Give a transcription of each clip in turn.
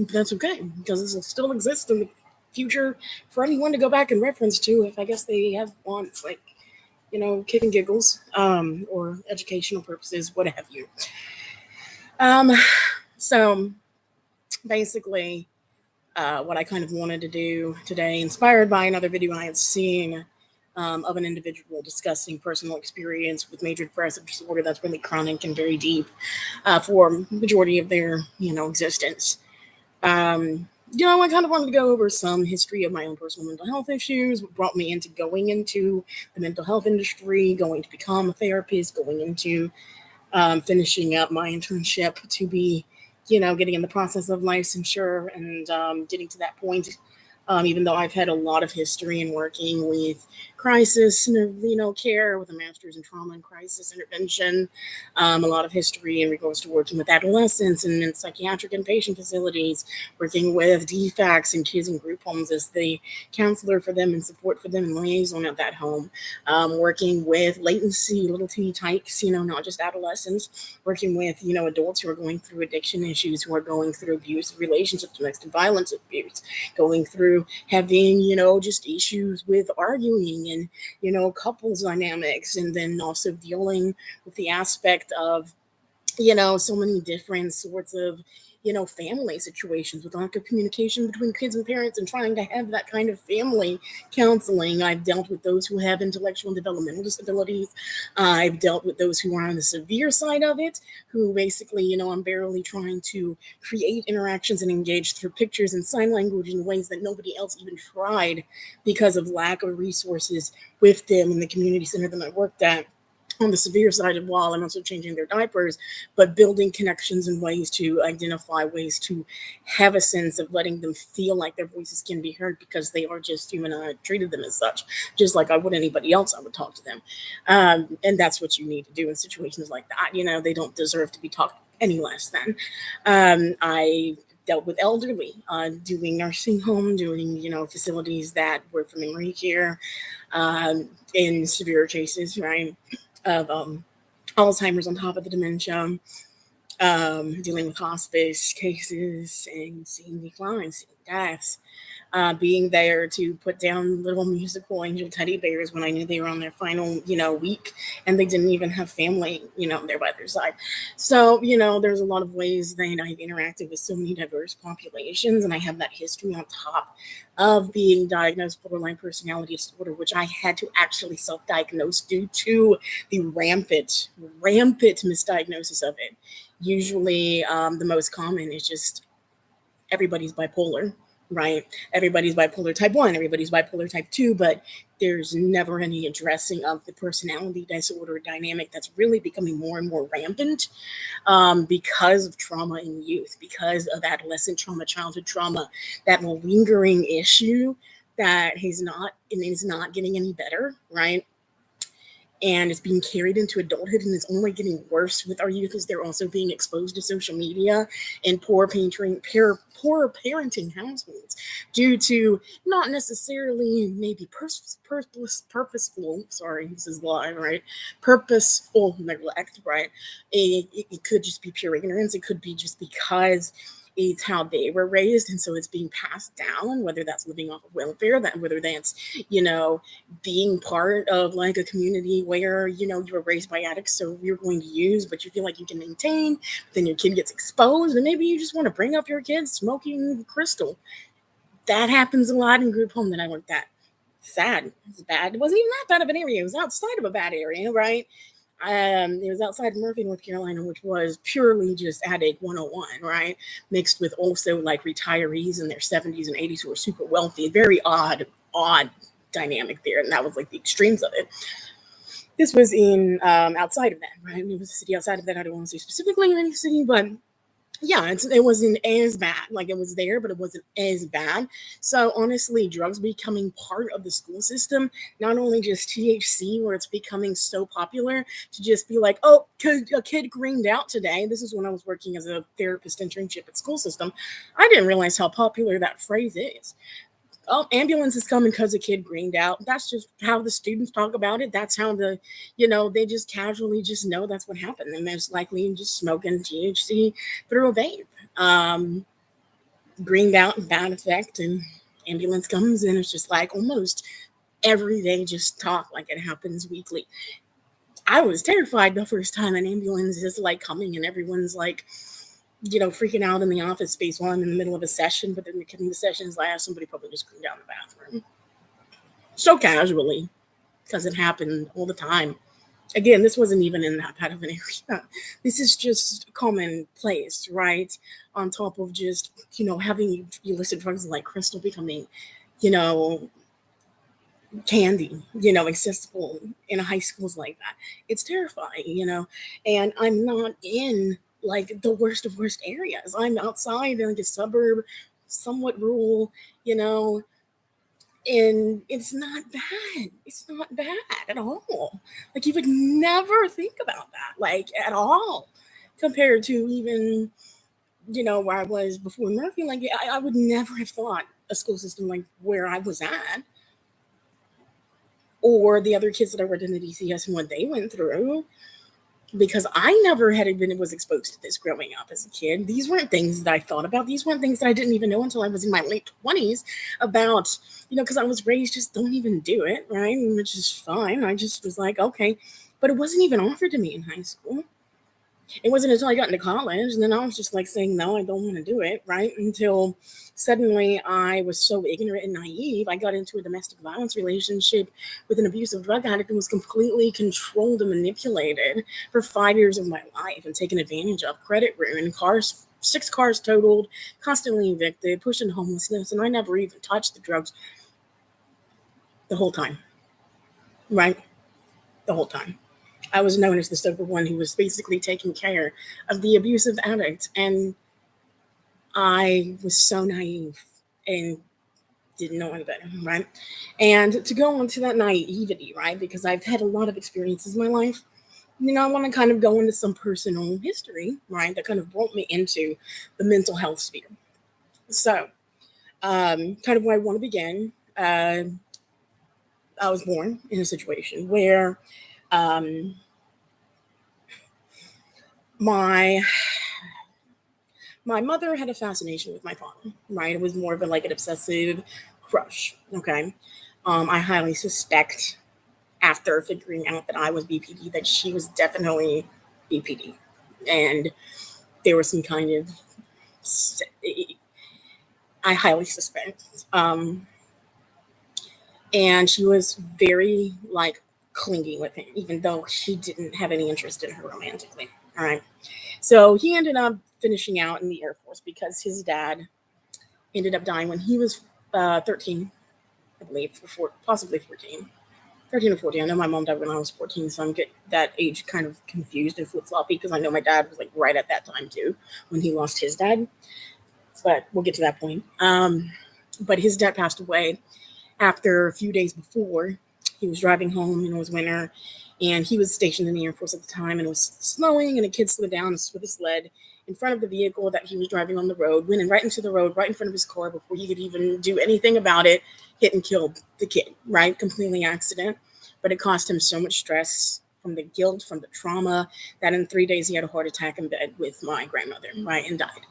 That's okay because this will still exist in the future for anyone to go back and reference to if I guess they have wants like kick and giggles, or educational purposes, what have you. Um, so basically, what I kind of wanted to do today, inspired by another video I had seen of an individual discussing personal experience with major depressive disorder that's really chronic and very deep for majority of their existence. I kind of wanted to go over some history of my own personal mental health issues, what brought me into going into the mental health industry, going to become a therapist, going into finishing up my internship to be, getting in the process of licensure and getting to that point. Even though I've had a lot of history in working with crisis, care with a master's in trauma and crisis intervention, a lot of history in regards to working with adolescents and in psychiatric inpatient facilities, working with DFACs and kids in group homes as the counselor for them and support for them and liaison at that home, working with latency, little T types, not just adolescents, working with, adults who are going through addiction issues, who are going through abuse, relationships, domestic violence abuse, going through having, just issues with arguing and, couples dynamics, and then also dealing with the aspect of so many different sorts of family situations with lack of communication between kids and parents and trying to have that kind of family counseling. I've dealt with those who have intellectual and developmental disabilities. I've dealt with those who are on the severe side of it, who basically, I'm barely trying to create interactions and engage through pictures and sign language in ways that nobody else even tried because of lack of resources with them in the community center that I worked at. On the severe side of while I'm also changing their diapers, but building connections and ways to identify ways to have a sense of letting them feel like their voices can be heard because they are just human and I treated them as such, just like I would anybody else. I would talk to them. And that's what you need to do in situations like that. They don't deserve to be talked any less than. I dealt with elderly, doing nursing home, doing, facilities that were for memory care, in severe cases, right? Of Alzheimer's on top of the dementia, dealing with hospice cases and seeing declines, seeing deaths, being there to put down little musical angel teddy bears when I knew they were on their final, week and they didn't even have family, there by their side. So, there's a lot of ways that I've interacted with so many diverse populations, and I have that history on top of being diagnosed with borderline personality disorder, which I had to actually self-diagnose due to the rampant misdiagnosis of it. Usually, the most common is just everybody's bipolar, right? Everybody's bipolar type 1, everybody's bipolar type 2, but there's never any addressing of the personality disorder dynamic that's really becoming more and more rampant, because of trauma in youth, because of adolescent trauma, childhood trauma, that lingering issue that is not getting any better, right? And it's being carried into adulthood, and it's only getting worse with our youth as they're also being exposed to social media and poor parenting households due to not necessarily maybe purposeful, sorry, this is live, right? Purposeful neglect, right? It could just be pure ignorance. It could be just because it's how they were raised, and so it's being passed down, whether that's living off of welfare, that whether that's, being part of like a community where, you were raised by addicts, so you're going to use, but you feel like you can maintain, then your kid gets exposed, and maybe you just want to bring up your kids smoking crystal. That happens a lot in group home that I worked at. Sad. It's bad. It wasn't even that bad of an area. It was outside of a bad area, right? It was outside Murphy, North Carolina, which was purely just addict 101, right? Mixed with also like retirees in their 70s and 80s who were super wealthy. Very odd dynamic there. And that was like the extremes of it. This was in outside of that, right? It was a city outside of that. I don't want to say specifically any city, but yeah, it wasn't as bad. Like it was there, but it wasn't as bad. So honestly, drugs becoming part of the school system, not only just THC, where it's becoming so popular to just be like, oh, a kid greened out today. This is when I was working as a therapist internship at school system. I didn't realize how popular that phrase is. Oh, ambulance is coming because a kid greened out. That's just how the students talk about it. That's how they just casually just know that's what happened. And most likely just smoking THC through a vape. greened out and bad effect, and ambulance comes, and it's just like almost every day just talk like it happens weekly. I was terrified the first time an ambulance is like coming and everyone's like, freaking out in the office space while I'm in the middle of a session, but then the session's last, somebody probably just cleaned down the bathroom. So casually, because it happened all the time. Again, this wasn't even in that bad of an area. This is just commonplace, right? On top of just, having illicit drugs like crystal becoming, you know, candy, accessible in high schools like that. It's terrifying. And I'm not in like the worst of worst areas. I'm outside in like a suburb, somewhat rural, you know, and it's not bad. It's not bad at all. Like you would never think about that, like at all, compared to even, where I was before Murphy. Like I would never have thought a school system like where I was at, or the other kids that I worked in the DCS and what they went through, because I never had been was exposed to this growing up as a kid. These weren't things that I thought about. These weren't things that I didn't even know until I was in my late 20s about, because I was raised just don't even do it, right? Which is fine. I just was like, okay. But it wasn't even offered to me in high school. It wasn't until I got into college, and then I was just like saying, no, I don't want to do it, right? Until suddenly I was so ignorant and naive. I got into a domestic violence relationship with an abusive drug addict and was completely controlled and manipulated for 5 years of my life and taken advantage of, credit ruined, cars, 6 cars totaled, constantly evicted, pushed into homelessness, and I never even touched the drugs the whole time, right? The whole time. I was known as the sober one who was basically taking care of the abusive addict. And I was so naive and didn't know any better, right? And to go on to that naivety, right? Because I've had a lot of experiences in my life. I want to kind of go into some personal history, right? That kind of brought me into the mental health sphere. So, kind of where I want to begin. I was born in a situation where um, my my mother had a fascination with my father, right? It was more of like an obsessive crush. Okay. I highly suspect, after figuring out that I was BPD, that she was definitely BPD. And there was some kind of, I highly suspect. And she was very like clingy with him, even though she didn't have any interest in her romantically. All right. So he ended up finishing out in the Air Force because his dad ended up dying when he was 13, I believe, or possibly 14. 13 or 14. I know my mom died when I was 14, so I'm get that age kind of confused and flip floppy because I know my dad was like right at that time too when he lost his dad. But we'll get to that point. But his dad passed away after a few days before. He was driving home, it was winter, and he was stationed in the Air Force at the time, and it was snowing, and a kid slid down with a sled in front of the vehicle that he was driving on the road, went in right into the road, right in front of his car before he could even do anything about it, hit and killed the kid, right? Completely accident. But it caused him so much stress from the guilt, from the trauma, that in 3 days he had a heart attack in bed with my grandmother, right? And died.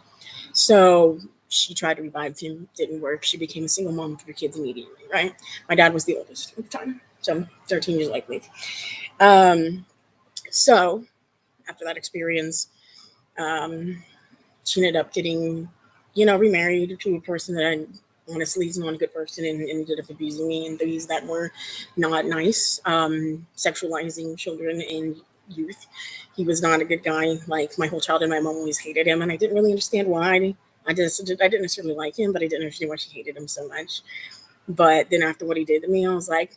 So she tried to revive him, didn't work. She became a single mom with her kids immediately, right? My dad was the oldest at the time, so 13 years I believe. So after that experience, she ended up getting, remarried to a person that honestly is not a good person and ended up abusing me in ways that were not nice, sexualizing children and youth. He was not a good guy. Like my whole childhood, my mom always hated him, and I didn't really understand why. I didn't necessarily like him, but I didn't understand why she hated him so much. But then after what he did to me, I was like,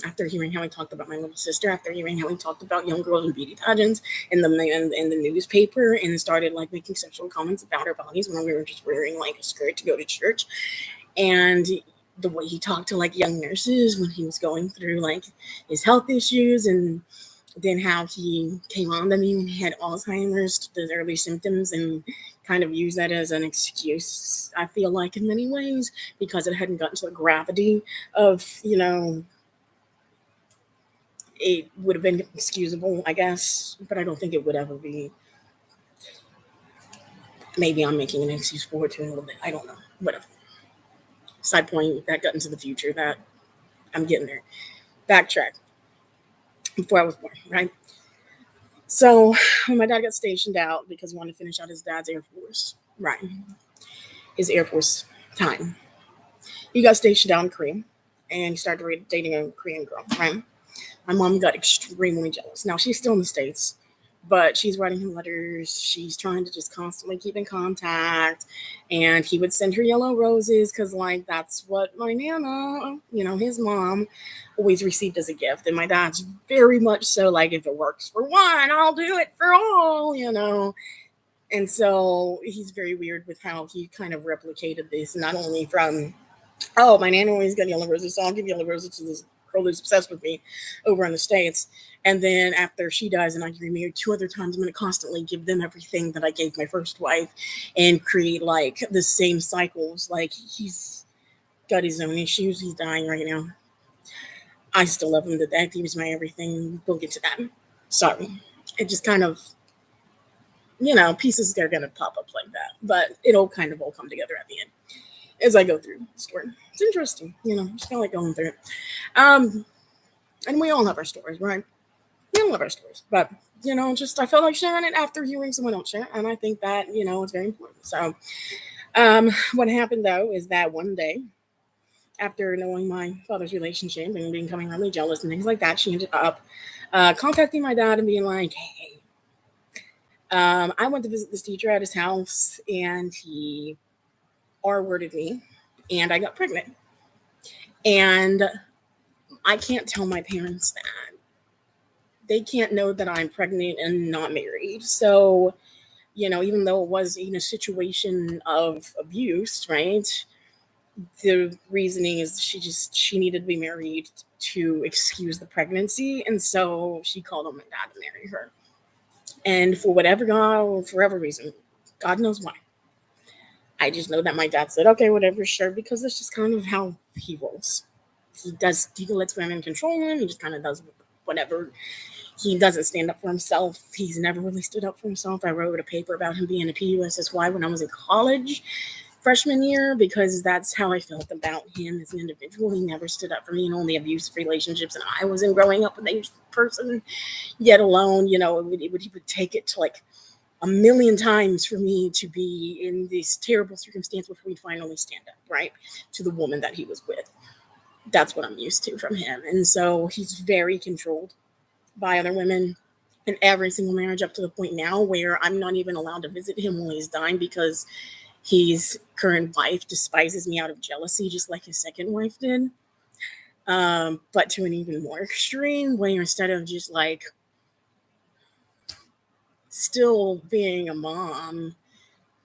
after hearing how he talked about my little sister, after hearing how he talked about young girls in beauty pageants in the newspaper, and started like making sexual comments about our bodies when we were just wearing like a skirt to go to church, and the way he talked to like young nurses when he was going through like his health issues, and then how he came on to me when he had Alzheimer's, the early symptoms, and kind of used that as an excuse, I feel like, in many ways, because it hadn't gotten to the gravity of, it would have been excusable, I guess, but I don't think it would ever be. Maybe I'm making an excuse for it too a little bit. I don't know. Whatever. Side point that got into the future that I'm getting there. Backtrack. Before I was born, right? So when my dad got stationed out because he wanted to finish out his dad's Air Force, right? His Air Force time. He got stationed out in Korea and he started dating a Korean girl, right? My mom got extremely jealous. Now she's still in the States, but she's writing him letters. She's trying to just constantly keep in contact. And he would send her yellow roses because, like, that's what my nana, his mom, always received as a gift. And my dad's very much so like, if it works for one, I'll do it for all. And so he's very weird with how he kind of replicated this, not only from, oh, my nana always got yellow roses, so I'll give yellow roses to this girl who's obsessed with me over in the States. And then after she dies and I get remarried 2 other times, I'm going to constantly give them everything that I gave my first wife and create like the same cycles. Like he's got his own issues. He's dying right now. I still love him to death. He was my everything. We'll get to that. Sorry. It just kind of, pieces are going to pop up like that. But it'll kind of all come together at the end as I go through the story. It's interesting, just kind of like going through it. And we all have our stories, right? We all have our stories, but just I felt like sharing it after hearing someone else share, and I think that it's very important. So, what happened though is that one day, after knowing my father's relationship and becoming really jealous and things like that, she ended up contacting my dad and being like, "Hey, I went to visit this teacher at his house, and he R-worded me, and I got pregnant, and I can't tell my parents that." They can't know that I'm pregnant and not married. So, even though it was in a situation of abuse, right? The reasoning is she needed to be married to excuse the pregnancy. And so she called on my dad to marry her. And for whatever reason, God knows why. I just know that my dad said, okay, whatever, sure, because that's just kind of how he rolls. He lets women control him. He just kind of does whatever. He doesn't stand up for himself. He's never really stood up for himself. I wrote a paper about him being a PUSSY when I was in college, freshman year, because that's how I felt about him as an individual. He never stood up for me in only abusive relationships, and I wasn't growing up with a person, yet alone, he would take it to like a million times for me to be in this terrible circumstance where we'd finally stand up, right, to the woman that he was with. That's what I'm used to from him. And so he's very controlled by other women in every single marriage up to the point now where I'm not even allowed to visit him while he's dying because his current wife despises me out of jealousy, just like his second wife did. But to an even more extreme, where instead of just like still being a mom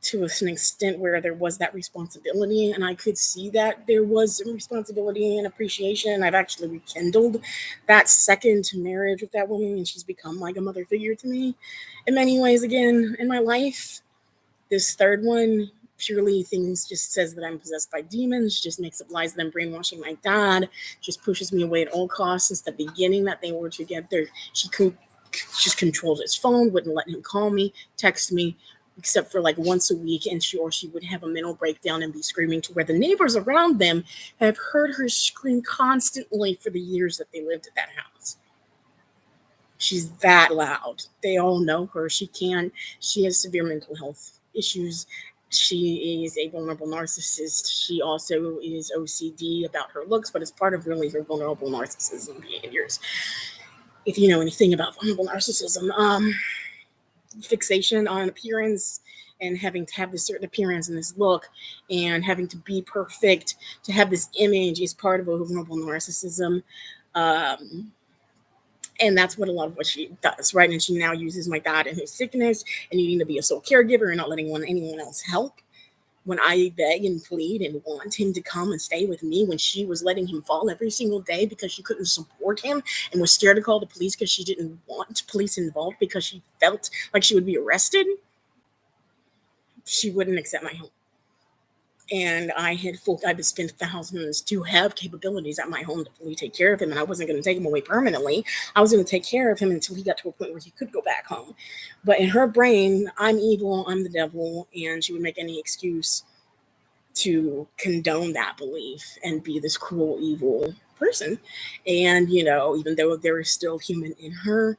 to an extent where there was that responsibility, and I could see that there was some responsibility and appreciation. I've actually rekindled that second marriage with that woman, and she's become like a mother figure to me in many ways again in my life. This third one, purely things just says that I'm possessed by demons, just makes up lies that I'm brainwashing my dad, just pushes me away at all costs. Since the beginning that they were together, she just controlled his phone, wouldn't let him call me, text me, except for like once a week, and she would have a mental breakdown and be screaming to where the neighbors around them have heard her scream constantly for the years that they lived at that house. She's that loud. They all know her. She has severe mental health issues. She is a vulnerable narcissist. She also is OCD about her looks, but it's part of really her vulnerable narcissism behaviors. If you know anything about vulnerable narcissism, fixation on appearance and having to have this certain appearance and this look and having to be perfect to have this image is part of a vulnerable narcissism. And that's what a lot of what she does, right? And she now uses my dad in his sickness and needing to be a sole caregiver and not letting anyone else help. When I beg and plead and want him to come and stay with me, when she was letting him fall every single day because she couldn't support him and was scared to call the police because she didn't want police involved because she felt like she would be arrested, she wouldn't accept my help. And I had spent thousands to have capabilities at my home to fully take care of him, and I wasn't going to take him away permanently. I was going to take care of him until he got to a point where he could go back home. But in her brain, I'm evil, I'm the devil, and she would make any excuse to condone that belief and be this cruel, evil person. And, even though there is still human in her,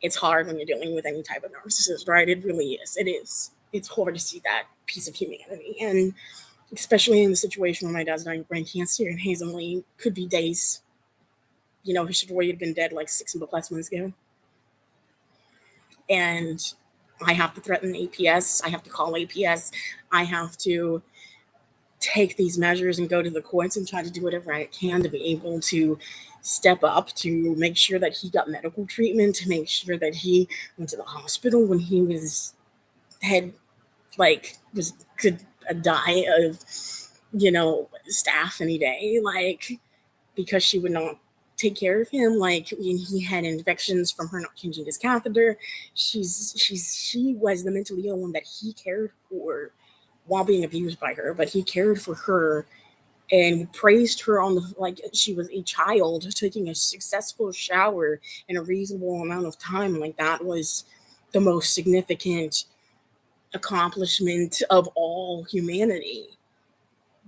it's hard when you're dealing with any type of narcissist, right? It really is. It is. It's hard to see that piece of humanity. And especially in the situation where my dad's dying of brain cancer and he's only could be days. He should have already been dead like 6+ months ago. And I have to threaten APS. I have to call APS. I have to take these measures and go to the courts and try to do whatever I can to be able to step up to make sure that he got medical treatment, to make sure that he went to the hospital when he was could die of staph any day, because she would not take care of him. Like when he had infections from her not changing his catheter, she was the mentally ill one that he cared for while being abused by her, but he cared for her and praised her on the like she was a child taking a successful shower in a reasonable amount of time. Like that was the most significant accomplishment of all humanity.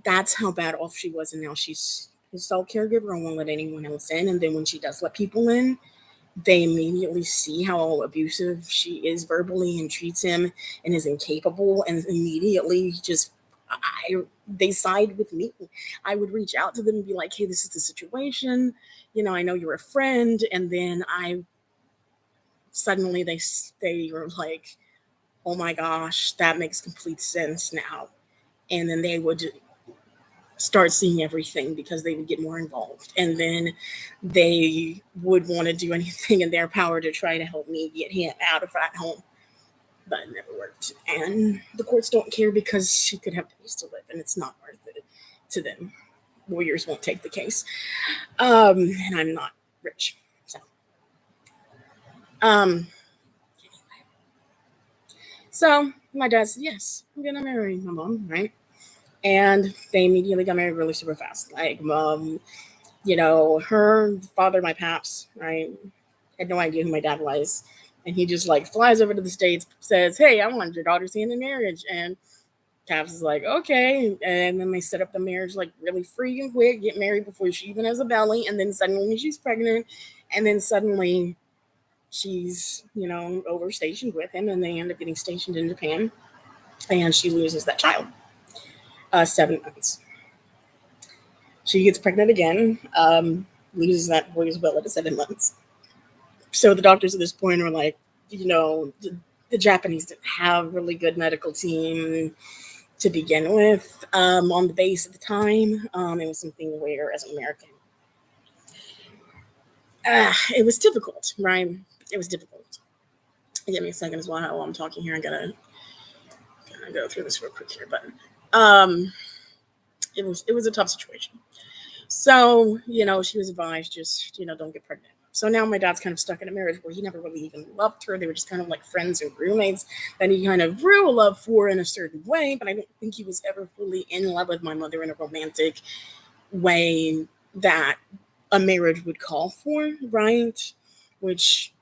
That's how bad off she was, and now she's his sole caregiver and won't let anyone else in. And then when she does let people in, they immediately see how abusive she is verbally and treats him and is incapable, and immediately they side with me. I would reach out to them and be like, hey, this is the situation, I know you're a friend. And then suddenly they were like, oh my gosh, that makes complete sense now. And then they would start seeing everything because they would get more involved, and then they would want to do anything in their power to try to help me get him out of that home. But it never worked, and the courts don't care because she could have days to live, and it's not worth it to them. Lawyers won't take the case, and I'm not rich, so um so my dad said, yes, I'm gonna marry my mom, right? And they immediately got married really super fast. Like, her father, my paps, right, had no idea who my dad was. And he just like flies over to the States, says, hey, I want your daughter's hand in marriage. And Paps is like, okay. And then they set up the marriage like really freaking quick, get married before she even has a belly. And then suddenly she's pregnant. And then suddenly she's, overstationed with him. And they end up getting stationed in Japan. And she loses that child. 7 months. She gets pregnant again, loses that boy as well at 7 months. So the doctors at this point are like, the Japanese didn't have a really good medical team to begin with on the base at the time. It was something where, as an American, it was difficult, right? It was difficult. Give me a second as well while I'm talking here. I gotta go through this real quick here, but it was a tough situation. So, she was advised, just, don't get pregnant. So now my dad's kind of stuck in a marriage where he never really even loved her. They were just kind of like friends and roommates that he kind of grew a love for in a certain way, but I don't think he was ever fully in love with my mother in a romantic way that a marriage would call for, right? Which,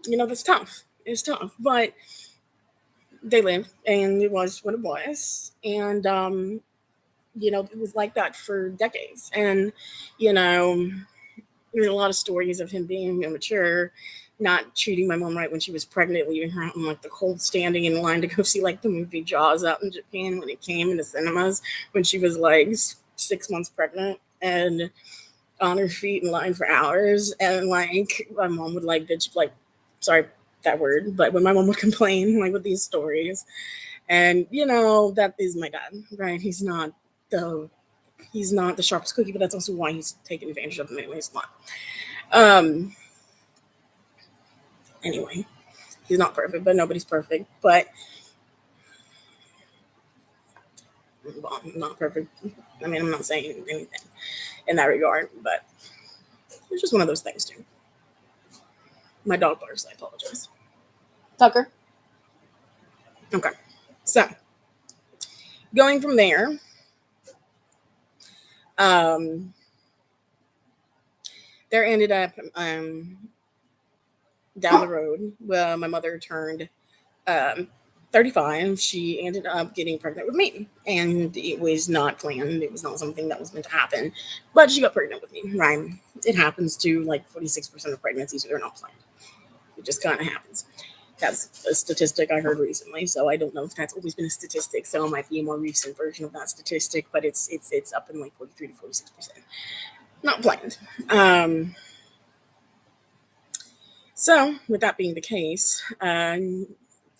that's tough. It's tough, but they lived, and it was what it was. And, it was like that for decades. And, there's a lot of stories of him being immature, not treating my mom right when she was pregnant, leaving her out in like the cold, standing in line to go see like the movie Jaws out in Japan when it came into cinemas when she was like 6 months pregnant, and on her feet in line for hours. And like my mom would like bitch, like, sorry that word, but when my mom would complain like with these stories, and that is my dad, right? He's not the sharpest cookie, but that's also why he's taking advantage of him anyways. Anyway, he's not perfect, but nobody's perfect. But well, not perfect. I mean, I'm not saying anything in that regard, but it's just one of those things too. My dog barks. I apologize. Tucker. Okay, so Going from there, um, there ended up down the road. Well, my mother turned um, 35. She ended up getting pregnant with me, and it was not planned. It was not something that was meant to happen, but she got pregnant with me. Right? It happens to like 46% of pregnancies; they're not planned. It just kind of happens. That's a statistic I heard recently, so I don't know if that's always been a statistic. So it might be a more recent version of that statistic, but it's up in like 43 to 46%. Not planned. So with that being the case,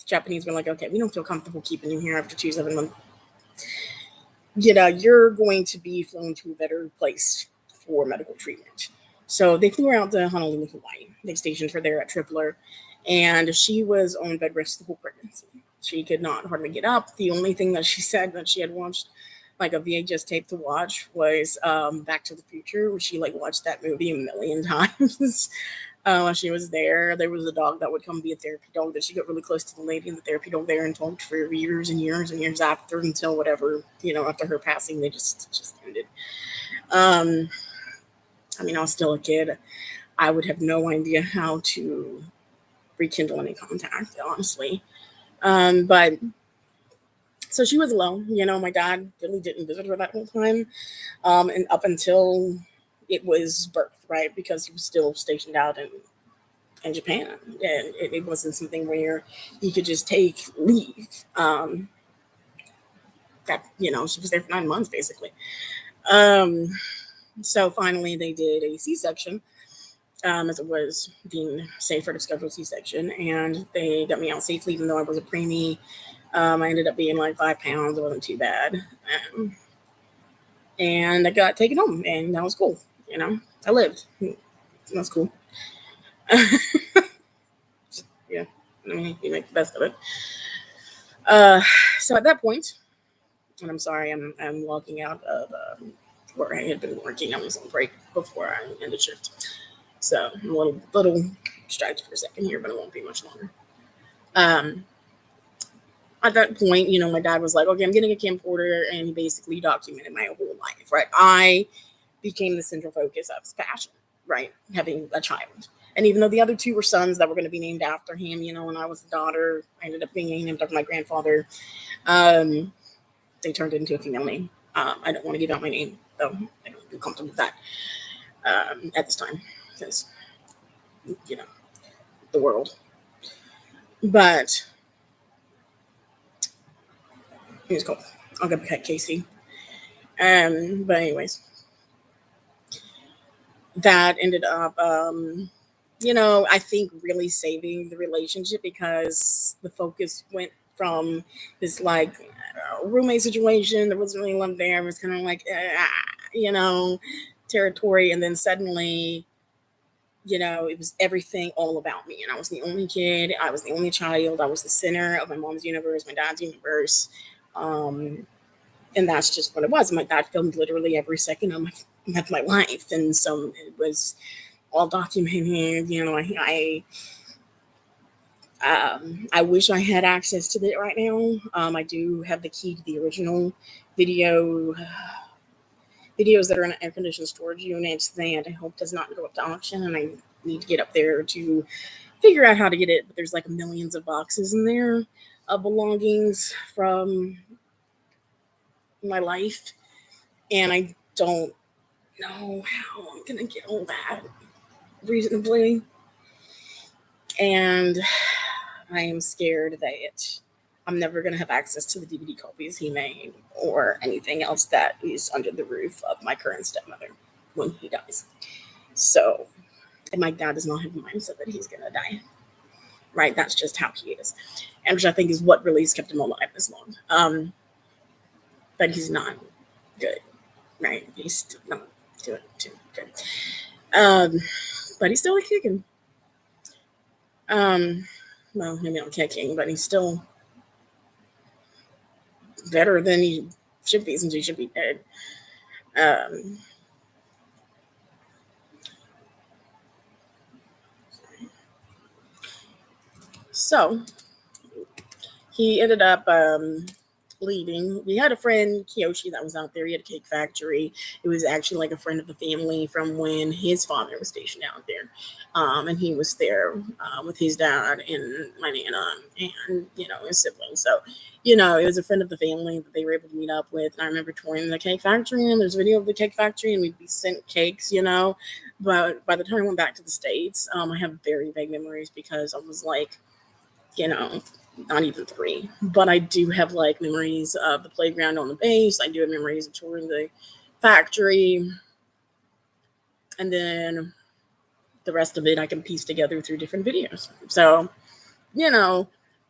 Japanese were like, okay, we don't feel comfortable keeping you here after 2 7 months. You're going to be flown to a better place for medical treatment. So they flew her out to Honolulu, Hawaii. They stationed her there at Tripler, and she was on bed rest the whole pregnancy. She could not hardly get up. The only thing that she said that she had watched, like a VHS tape to watch, was Back to the Future, where she like watched that movie a million times. While she was there was a dog that would come be a therapy dog that she got really close to the lady in the therapy dog there and talked for years and years and years after until whatever, after her passing, they just ended. Um, I mean, I was still a kid. I would have no idea how to rekindle any contact, honestly. But so she was alone. My dad really didn't visit her that whole time, and up until it was birth, right? Because he was still stationed out in Japan, and it wasn't something where you could just take leave. That she was there for 9 months basically. Um, so finally, they did a C-section, as it was deemed safer to schedule C-section, and they got me out safely, even though I was a preemie. I ended up being like 5 pounds. It wasn't too bad, and I got taken home, and that was cool. I lived. That's cool. Yeah, I mean, you make the best of it. So at that point, and I'm sorry, I'm walking out of where I had been working. I was on break before I ended shift, so I'm a little distracted for a second here, but it won't be much longer. Um, at that point, my dad was like, "Okay, I'm getting a camcorder," and he basically documented my whole life. Right, I became the central focus of his passion. Right, having a child. And even though the other two were sons that were going to be named after him, and I was the daughter, I ended up being named after my grandfather. Um, they turned it into a female name. I don't want to give out my name, though. I don't feel comfortable with that at this time because, you know, the world. But he was cool. I'll get back at Casey. But anyways, that ended up, I think really saving the relationship because the focus went from this like roommate situation. There wasn't really love there. It was kind of like, you know, territory. And then suddenly, it was everything all about me. And I was the only kid. I was the only child. I was the center of my mom's universe, my dad's universe. Um, and that's just what it was. My dad filmed literally every second of my life. And so it was all documented. I wish I had access to it right now. I do have the key to the original videos that are in air conditioned storage units that I hope does not go up to auction, and I need to get up there to figure out how to get it. But there's like millions of boxes in there of belongings from my life, and I don't know how I'm gonna get all that reasonably. And I am scared that I'm never going to have access to the DVD copies he made or anything else that is under the roof of my current stepmother when he dies. So, and my dad does not have a mindset that he's going to die. Right? That's just how he is. And which I think is what really has kept him alive this long. But he's not good. Right? He's still not doing too good. But he's still kicking. Well, maybe not kicking, but he's still better than he should be since he should be dead. Um, so he ended up leaving, we had a friend, Kiyoshi, that was out there. He had a cake factory. It was actually like a friend of the family from when his father was stationed out there. And he was there with his dad and my nana and, his siblings. So, it was a friend of the family that they were able to meet up with. And I remember touring the cake factory, and there's video of the cake factory, and we'd be sent cakes, But by the time I went back to the States, I have very vague memories because I was like, not even 3, but I do have like memories of the playground on the base. I do have memories of touring the factory, and then the rest of it I can piece together through different videos. So,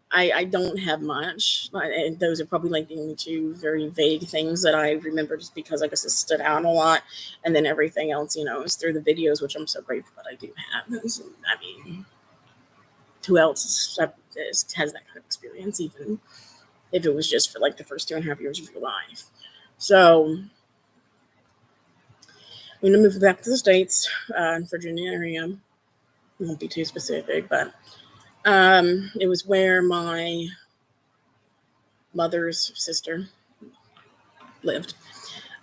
I don't have much, and those are probably like the only 2 very vague things that I remember, just because I guess it stood out a lot. And then everything else, is through the videos, which I'm so grateful that I do have. I mean, who else has that kind of experience, even if it was just for like the first 2.5 years of your life? So I'm going to move back to the States, in Virginia area. Won't be too specific, but it was where my mother's sister lived.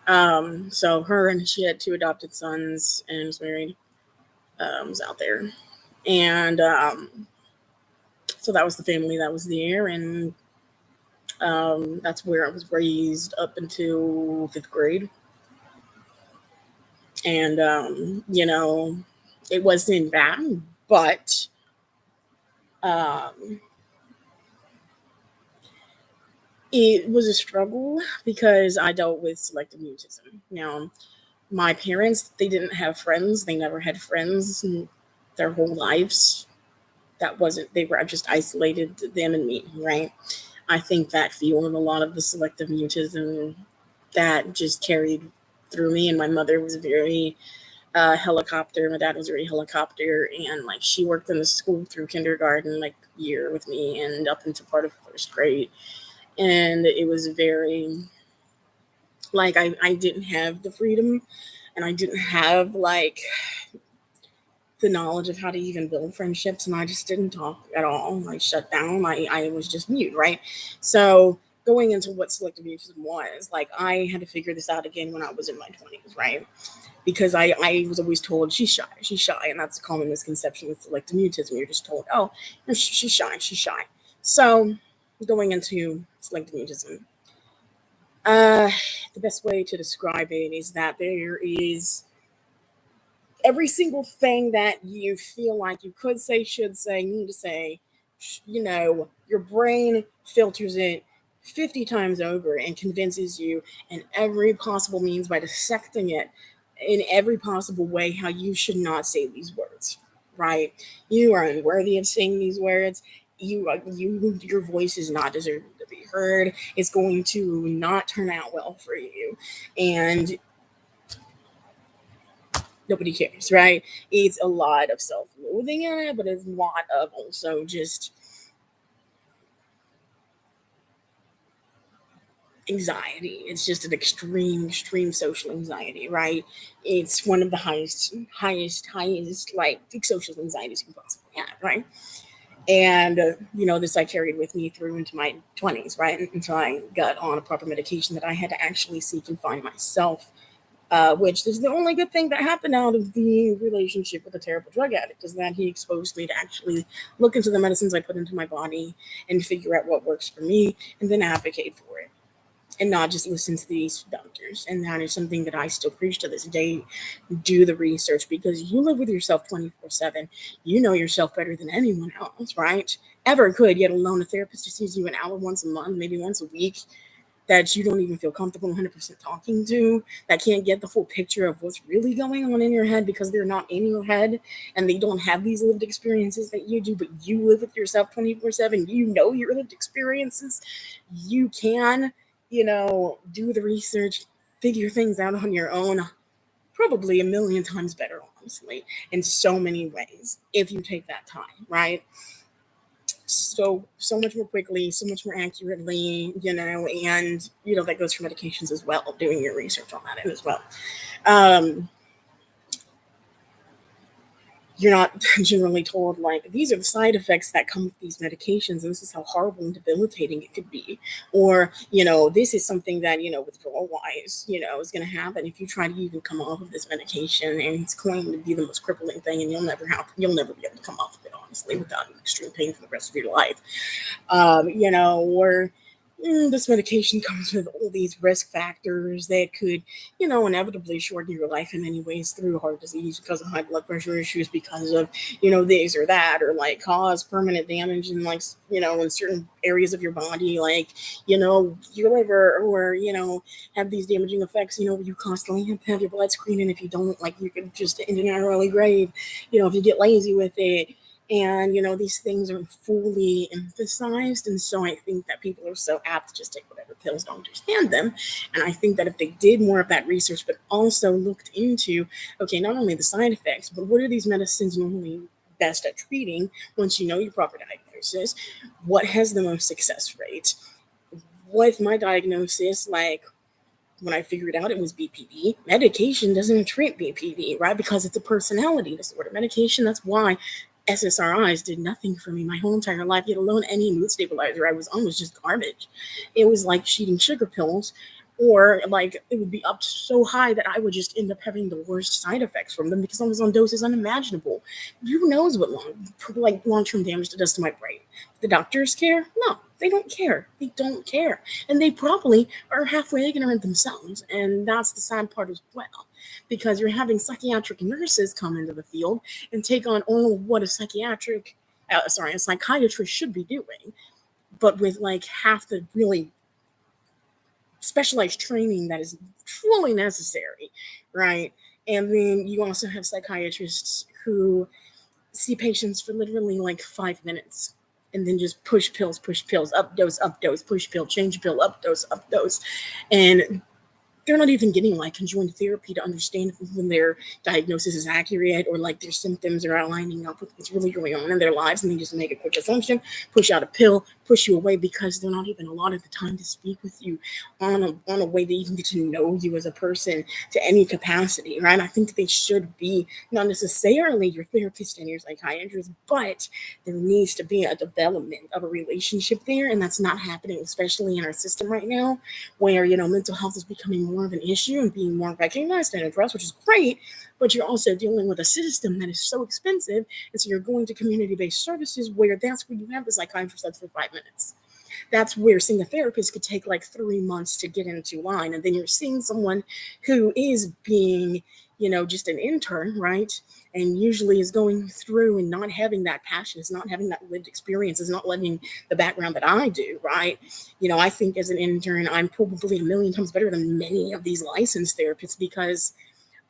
So her, and she had 2 adopted sons and was married, was out there. And so that was the family that was there. And that's where I was raised up until 5th grade. And, it wasn't bad, but it was a struggle because I dealt with selective mutism. Now, my parents, they didn't have friends. They never had friends their whole lives. They were just isolated, them and me, right? I think that fueled a lot of the selective mutism that just carried through me. And my mother was very helicopter. My dad was very helicopter. And like, she worked in the school through kindergarten, like year with me, and up into part of 1st grade. And it was very, like, I didn't have the freedom, and I didn't have like the knowledge of how to even build friendships, and I just didn't talk at all. I shut down. I was just mute, right? So going into what selective mutism was, like, I had to figure this out again when I was in my 20s, right? Because I was always told she's shy, and that's a common misconception with selective mutism. You're just told, oh, she's shy. So going into selective mutism, the best way to describe it is that there is every single thing that you feel like you could say, should say, need to say, your brain filters it 50 times over and convinces you in every possible means, by dissecting it in every possible way, how you should not say these words, right? You are unworthy of saying these words. Your voice is not deserving to be heard. It's going to not turn out well for you. And nobody cares, right? It's a lot of self-loathing in it, but it's a lot of also just anxiety. It's just an extreme social anxiety, right? It's one of the highest like social anxieties you can possibly have, right? And this I carried with me through into my 20s, right? Until I got on a proper medication that I had to actually seek and find myself. Which is the only good thing that happened out of the relationship with a terrible drug addict, is that he exposed me to actually look into the medicines I put into my body and figure out what works for me, and then advocate for it, and not just listen to these doctors. And that is something that I still preach to this day. Do the research, because you live with yourself 24/7. You know yourself better than anyone else, right? Ever could, yet alone a therapist who sees you an hour once a month, maybe once a week, that you don't even feel comfortable 100% talking to, that can't get the full picture of what's really going on in your head, because they're not in your head and they don't have these lived experiences that you do, but you live with yourself 24/7. You know your lived experiences. You can, do the research, figure things out on your own, probably a million times better, honestly, in so many ways, if you take that time, right? So much more quickly, so much more accurately, and that goes for medications as well, doing your research on that as well. you're not generally told like these are the side effects that come with these medications and this is how horrible and debilitating it could be, or this is something that withdrawal wise is going to happen if you try to even come off of this medication, and it's going to be the most crippling thing, and you'll never be able to come off of it honestly without extreme pain for the rest of your life. Or this medication comes with all these risk factors that could, inevitably shorten your life in many ways through heart disease because of high blood pressure issues, because of, this or that, or like cause permanent damage in like, in certain areas of your body, like, your liver, or, have these damaging effects, you constantly have to have your blood screened. And if you don't, like, you could just end in an early grave, if you get lazy with it. And these things are fully emphasized, and so I think that people are so apt to just take whatever pills, don't understand them. And I think that if they did more of that research, but also looked into, okay, not only the side effects, but what are these medicines normally best at treating once you know your proper diagnosis, what has the most success rate. With my diagnosis, like, when I figured out it was BPD, medication doesn't treat BPD, right? Because it's a personality disorder. Medication, that's why SSRIs did nothing for me my whole entire life, yet alone any mood stabilizer I was on was just garbage. It was like eating sugar pills, or like it would be up so high that I would just end up having the worst side effects from them because I was on doses unimaginable. Who knows what long-term damage it does to my brain? The doctors care? No, they don't care. They don't care. And they probably are halfway ignorant themselves. And that's the sad part as well. Because you're having psychiatric nurses come into the field and take on all of what a psychiatrist should be doing, but with like half the really specialized training that is truly necessary, right? And then you also have psychiatrists who see patients for literally like 5 minutes and then just push pills, up dose, push pill, change pill, up dose. And they're not even getting like conjoined therapy to understand when their diagnosis is accurate, or like their symptoms are lining up with what's really going on in their lives, and they just make a quick assumption, push out a pill, push you away, because they're not even allotted the time to speak with you on a way to even get to know you as a person to any capacity, right? I think they should be not necessarily your therapist and your psychiatrist, but there needs to be a development of a relationship there, and that's not happening, especially in our system right now, where mental health is becoming more of an issue and being more recognized and addressed, which is great. But you're also dealing with a system that is so expensive, and so you're going to community-based services where that's where you have the psychiatrist that's for 5 minutes. That's where seeing a therapist could take like 3 months to get into line, and then you're seeing someone who is being just an intern, right? And usually is going through and not having that passion, is not having that lived experience, is not living the background that I do, right? I think as an intern, I'm probably a million times better than many of these licensed therapists because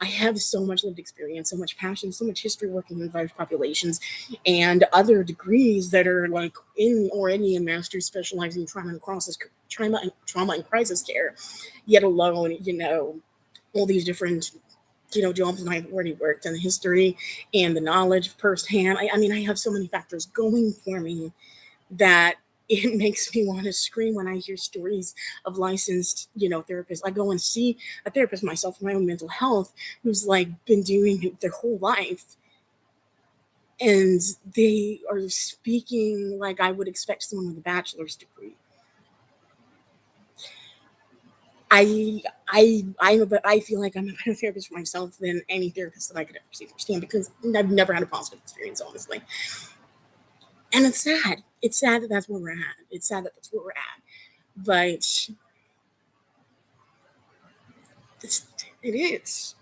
I have so much lived experience, so much passion, so much history working in diverse populations, and other degrees that are like in already in master's specializing in trauma and crisis care, yet alone, all these different jobs that I've already worked, and the history and the knowledge firsthand. I mean, I have so many factors going for me that it makes me want to scream when I hear stories of licensed, therapists. I go and see a therapist myself for my own mental health who's like been doing it their whole life. And they are speaking like I would expect someone with a bachelor's degree. I feel like I'm a better therapist for myself than any therapist that I could ever see firsthand because I've never had a positive experience, honestly. And it's sad. It's sad that that's where we're at. It's sad that that's where we're at. But it's, it is.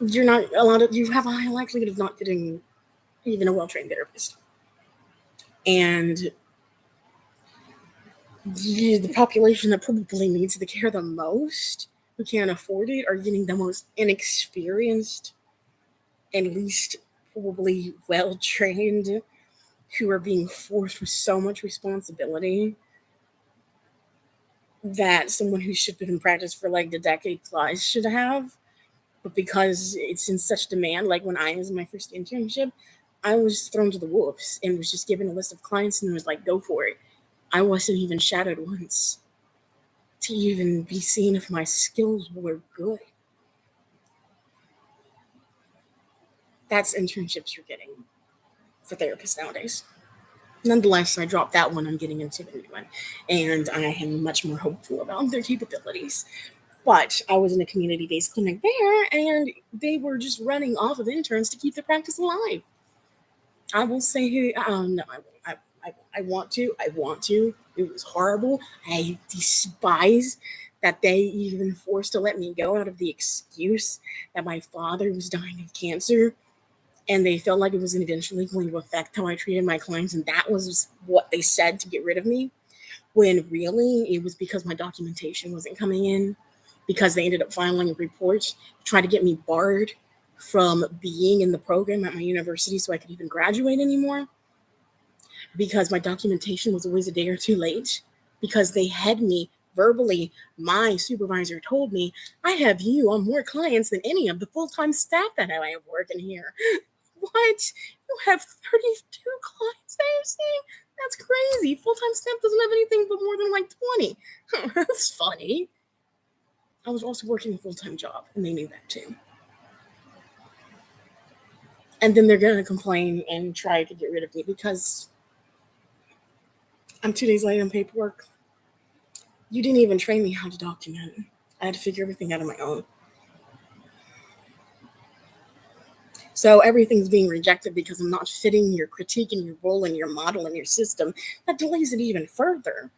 You're not allowed to, you have a high likelihood of not getting even a well trained therapist. And the population that probably needs the care the most, who can't afford it, are getting the most inexperienced and least probably well trained, who are being forced with so much responsibility that someone who should have been practiced for like a decade plus should have. But because it's in such demand, like when I was in my first internship, I was thrown to the wolves and was just given a list of clients and was like, go for it. I wasn't even shadowed once to even be seen if my skills were good. That's internships you're getting for therapists nowadays. Nonetheless, I dropped that one. I'm getting into the new one, and I am much more hopeful about their capabilities. But I was in a community based clinic there, and they were just running off of interns to keep the practice alive. I will say, no, I want to. I want to. It was horrible. I despise that they even forced to let me go out of the excuse that my father was dying of cancer, and they felt like it was eventually going to affect how I treated my clients, and that was what they said to get rid of me. When really it was because my documentation wasn't coming in, because they ended up filing a report to try to get me barred from being in the program at my university so I could even graduate anymore, because my documentation was always a day or two late, because they had me verbally. My supervisor told me, I have you on more clients than any of the full-time staff that I have working here. What? You have 32 clients that you're seeing? That's crazy. Full-time staff doesn't have anything but more than like 20. That's funny. I was also working a full-time job, and they knew that too. And then they're going to complain and try to get rid of me because I'm 2 days late on paperwork. You didn't even train me how to document. I had to figure everything out on my own. So everything's being rejected because I'm not fitting your critique and your role and your model and your system. That delays it even further.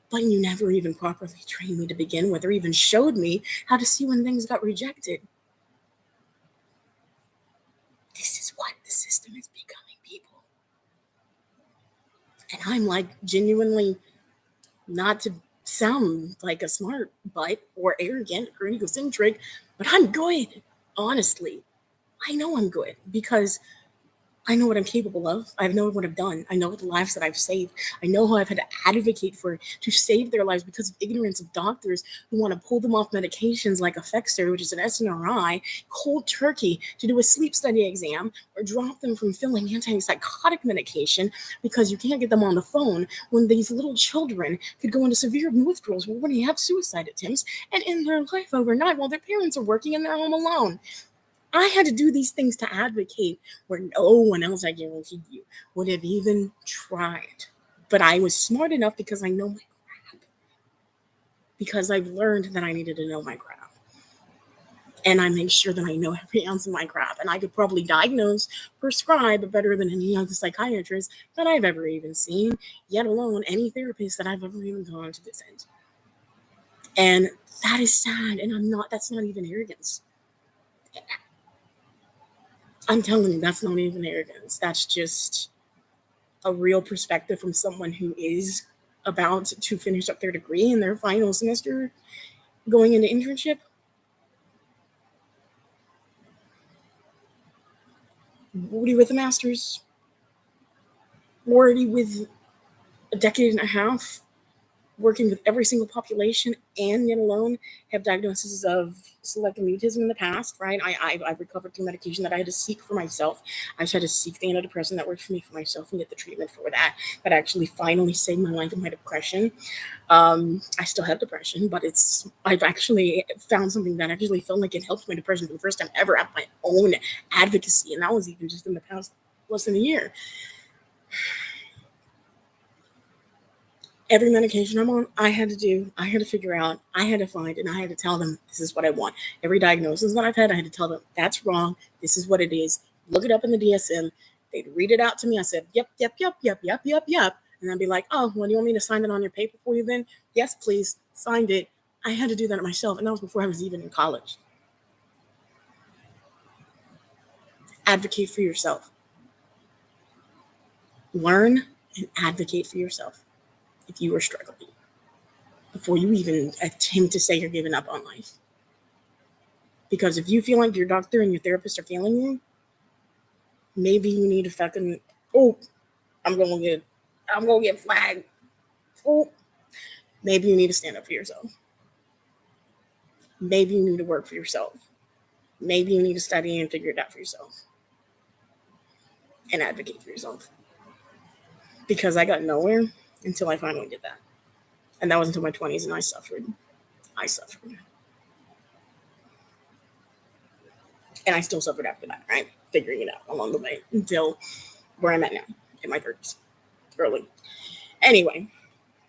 But you never even properly trained me to begin with, or even showed me how to see when things got rejected. This is what the system is becoming, people. And I'm like genuinely, not to sound like a smart butt or arrogant or egocentric, but I'm good. Honestly, I know I'm good because I know what I'm capable of. I know what I've done. I know the lives that I've saved. I know how I've had to advocate for to save their lives because of ignorance of doctors who want to pull them off medications like Effexor, which is an SNRI, cold turkey to do a sleep study exam, or drop them from filling antipsychotic medication because you can't get them on the phone, when these little children could go into severe withdrawals when they have suicide attempts and end their life overnight while their parents are working and they're home alone. I had to do these things to advocate where no one else, I guarantee you, would have even tried. But I was smart enough because I know my crap. Because I've learned that I needed to know my crap. And I make sure that I know every ounce of my crap. And I could probably diagnose, prescribe better than any other psychiatrist that I've ever even seen, yet alone any therapist that I've ever even gone to visit. And that is sad. And that's not even arrogance. I'm telling you, that's not even arrogance. That's just a real perspective from someone who is about to finish up their degree in their final semester, going into internship. Already with a master's, already with a decade and a half working with every single population, and yet alone have diagnoses of selective mutism in the past, right? I've recovered through medication that I had to seek for myself. I just had to seek the antidepressant that worked for me for myself and get the treatment for that. That actually finally saved my life in my depression. I still have depression, but I've actually found something that actually felt like it helped my depression for the first time ever at my own advocacy. And that was even just in the past less than a year. Every medication I'm on, I had to figure out, I had to find, and I had to tell them, this is what I want. Every diagnosis that I've had, I had to tell them, that's wrong. This is what it is. Look it up in the DSM. They'd read it out to me. I said, yep, yep, yep, yep, yep, yep, yep. And I'd be like, oh, well, do you want me to sign it on your paper for you then? Yes, please. Signed it. I had to do that myself. And that was before I was even in college. Advocate for yourself. Learn and advocate for yourself if you are struggling before you even attempt to say you're giving up on life. Because if you feel like your doctor and your therapist are failing you, maybe you need to fucking, oh, I'm gonna get flagged. Oh, maybe you need to stand up for yourself. Maybe you need to work for yourself. Maybe you need to study and figure it out for yourself. And advocate for yourself. Because I got nowhere until I finally did that. And that was until my 20s, and I suffered. And I still suffered after that, right? figuring it out along the way until where I'm at now in my 30s, early. Anyway,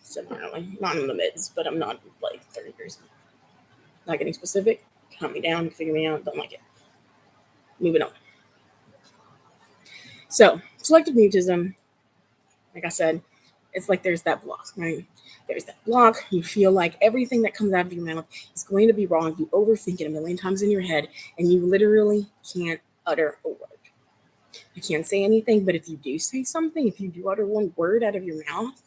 similarly, not in the mids, but I'm not like 30 years. Not getting specific. Calm me down, figure me out. Don't like it. Moving on. So, selective mutism, like I said, it's like there's that block, right? There's that block. You feel like everything that comes out of your mouth is going to be wrong. You overthink it a million times in your head, and you literally can't utter a word. You can't say anything, but if you do say something, if you do utter one word out of your mouth,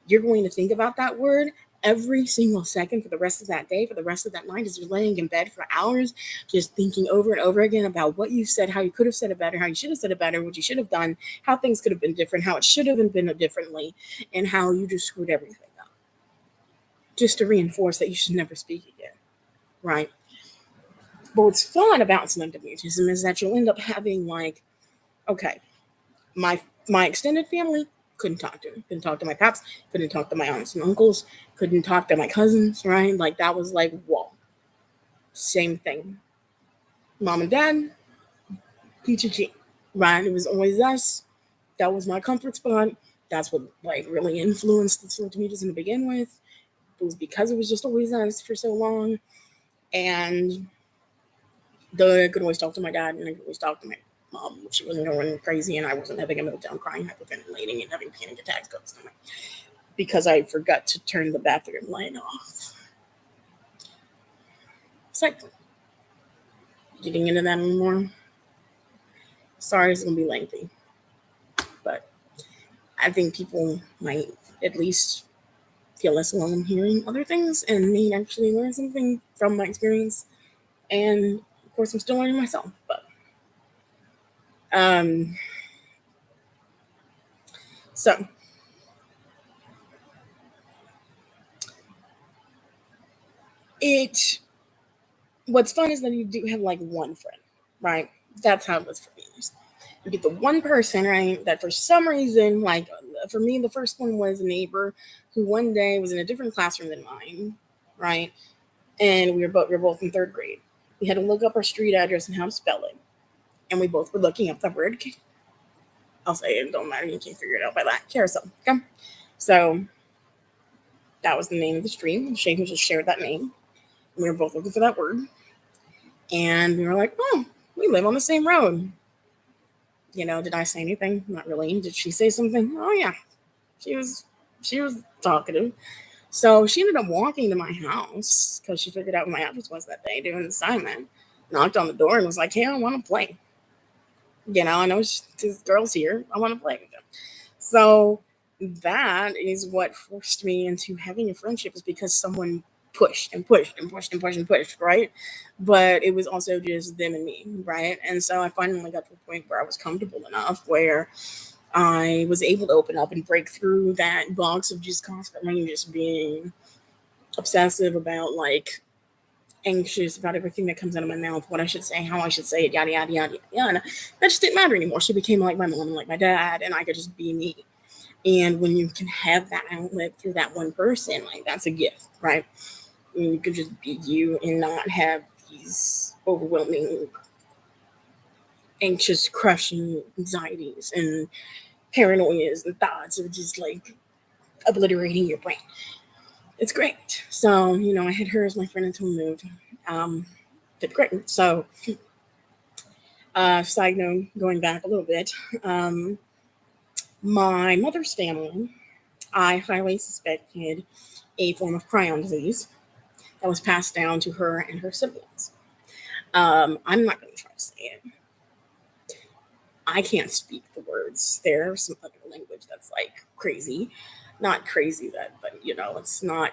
you're going to think about that word every single second for the rest of that day, for the rest of that night, as you're laying in bed for hours, just thinking over and over again about what you said, how you could have said it better, how you should have said it better, what you should have done, how things could have been different, how it should have been differently, and how you just screwed everything up. Just to reinforce that you should never speak again, right? But what's fun about selective mutism is that you'll end up having like, okay, my extended family couldn't talk to me. Couldn't talk to my pops. Couldn't talk to my aunts and uncles. Couldn't talk to my cousins. Right? Like that was like whoa. Same thing. Mom and dad, peachy cheek. Right? It was always us. That was my comfort spot. That's what like really influenced the selective mutism to begin with. It was because it was just always us for so long, and I could always talk to my dad, and I could always talk to my mom if she wasn't going crazy and I wasn't having a meltdown, crying, hyperventilating, and having panic attacks constantly because I forgot to turn the bathroom light off. Second, getting into that anymore. Sorry, it's gonna be lengthy, but I think people might at least feel less alone hearing other things and may actually learn something from my experience. And of course, I'm still learning myself, but um, so it what's fun is that you do have like one friend, right? That's how it was for me. You get the one person, right? That for some reason, like for me, the first one was a neighbor who one day was in a different classroom than mine, right? And we were both in third grade. We had to look up our street address and how to spell it, and we both were looking up the word. I'll say it don't matter. You can't figure it out by that carousel. Okay, so that was the name of the street. Shane just shared that name. We were both looking for that word, and we were like, "Oh, we live on the same road." Did I say anything? Not really. Did she say something? Oh yeah, she was she was talkative. So she ended up walking to my house because she figured out what my address was that day doing the assignment. Knocked on the door and was like, "Hey, I want to play. I know this girl's here. I want to play with them." So that is what forced me into having a friendship, is because someone pushed and pushed and pushed and pushed and pushed, right? But it was also just them and me, right? And so I finally got to a point where I was comfortable enough where I was able to open up and break through that box of just constantly just being obsessive about like anxious about everything that comes out of my mouth, what I should say, how I should say it, yada yada yada yada. That just didn't matter anymore. She became like my mom and like my dad, and I could just be me. And when you can have that outlet through that one person, like that's a gift, right? You could just be you and not have these overwhelming, anxious, crushing anxieties and paranoias and thoughts of just like obliterating your brain. It's great. So, I had her as my friend until we moved. Did great. So, side note, going back a little bit, my mother's family, I highly suspected a form of prion disease that was passed down to her and her siblings. I'm not going to try to say it. I can't speak the words. There's some other language that's like crazy. Not crazy but it's not,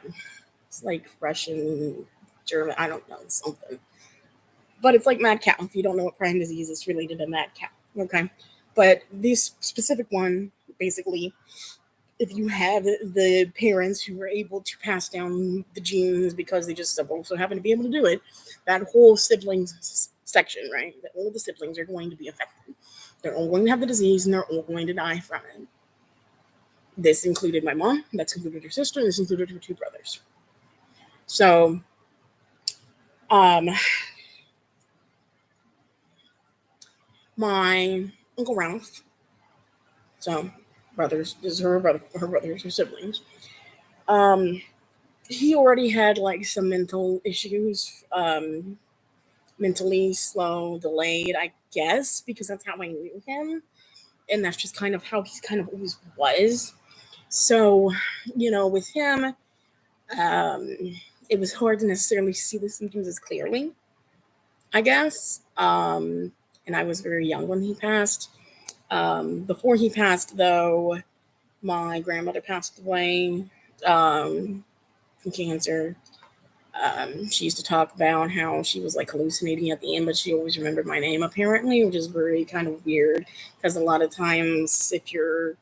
it's like Russian, German, I don't know, something. But it's like mad cow. If you don't know what prion disease is, related to mad cow. Okay. But this specific one, basically, if you have the parents who are able to pass down the genes because they just also happen to be able to do it, that whole siblings section, right? That all of the siblings are going to be affected. They're all going to have the disease and they're all going to die from it. This included my mom, that's included her sister, this included her two brothers. So, um, my Uncle Ralph, so brothers, this is her brothers, her siblings. Um, he already had like some mental issues, mentally slow, delayed, I guess, because that's how I knew him, and that's just kind of how he kind of always was. So, with him, um, it was hard to necessarily see the symptoms as clearly, I guess. And I was very young when he passed. Before he passed, though, my grandmother passed away from cancer. She used to talk about how she was like hallucinating at the end, but she always remembered my name apparently, which is very kind of weird because a lot of times if you're,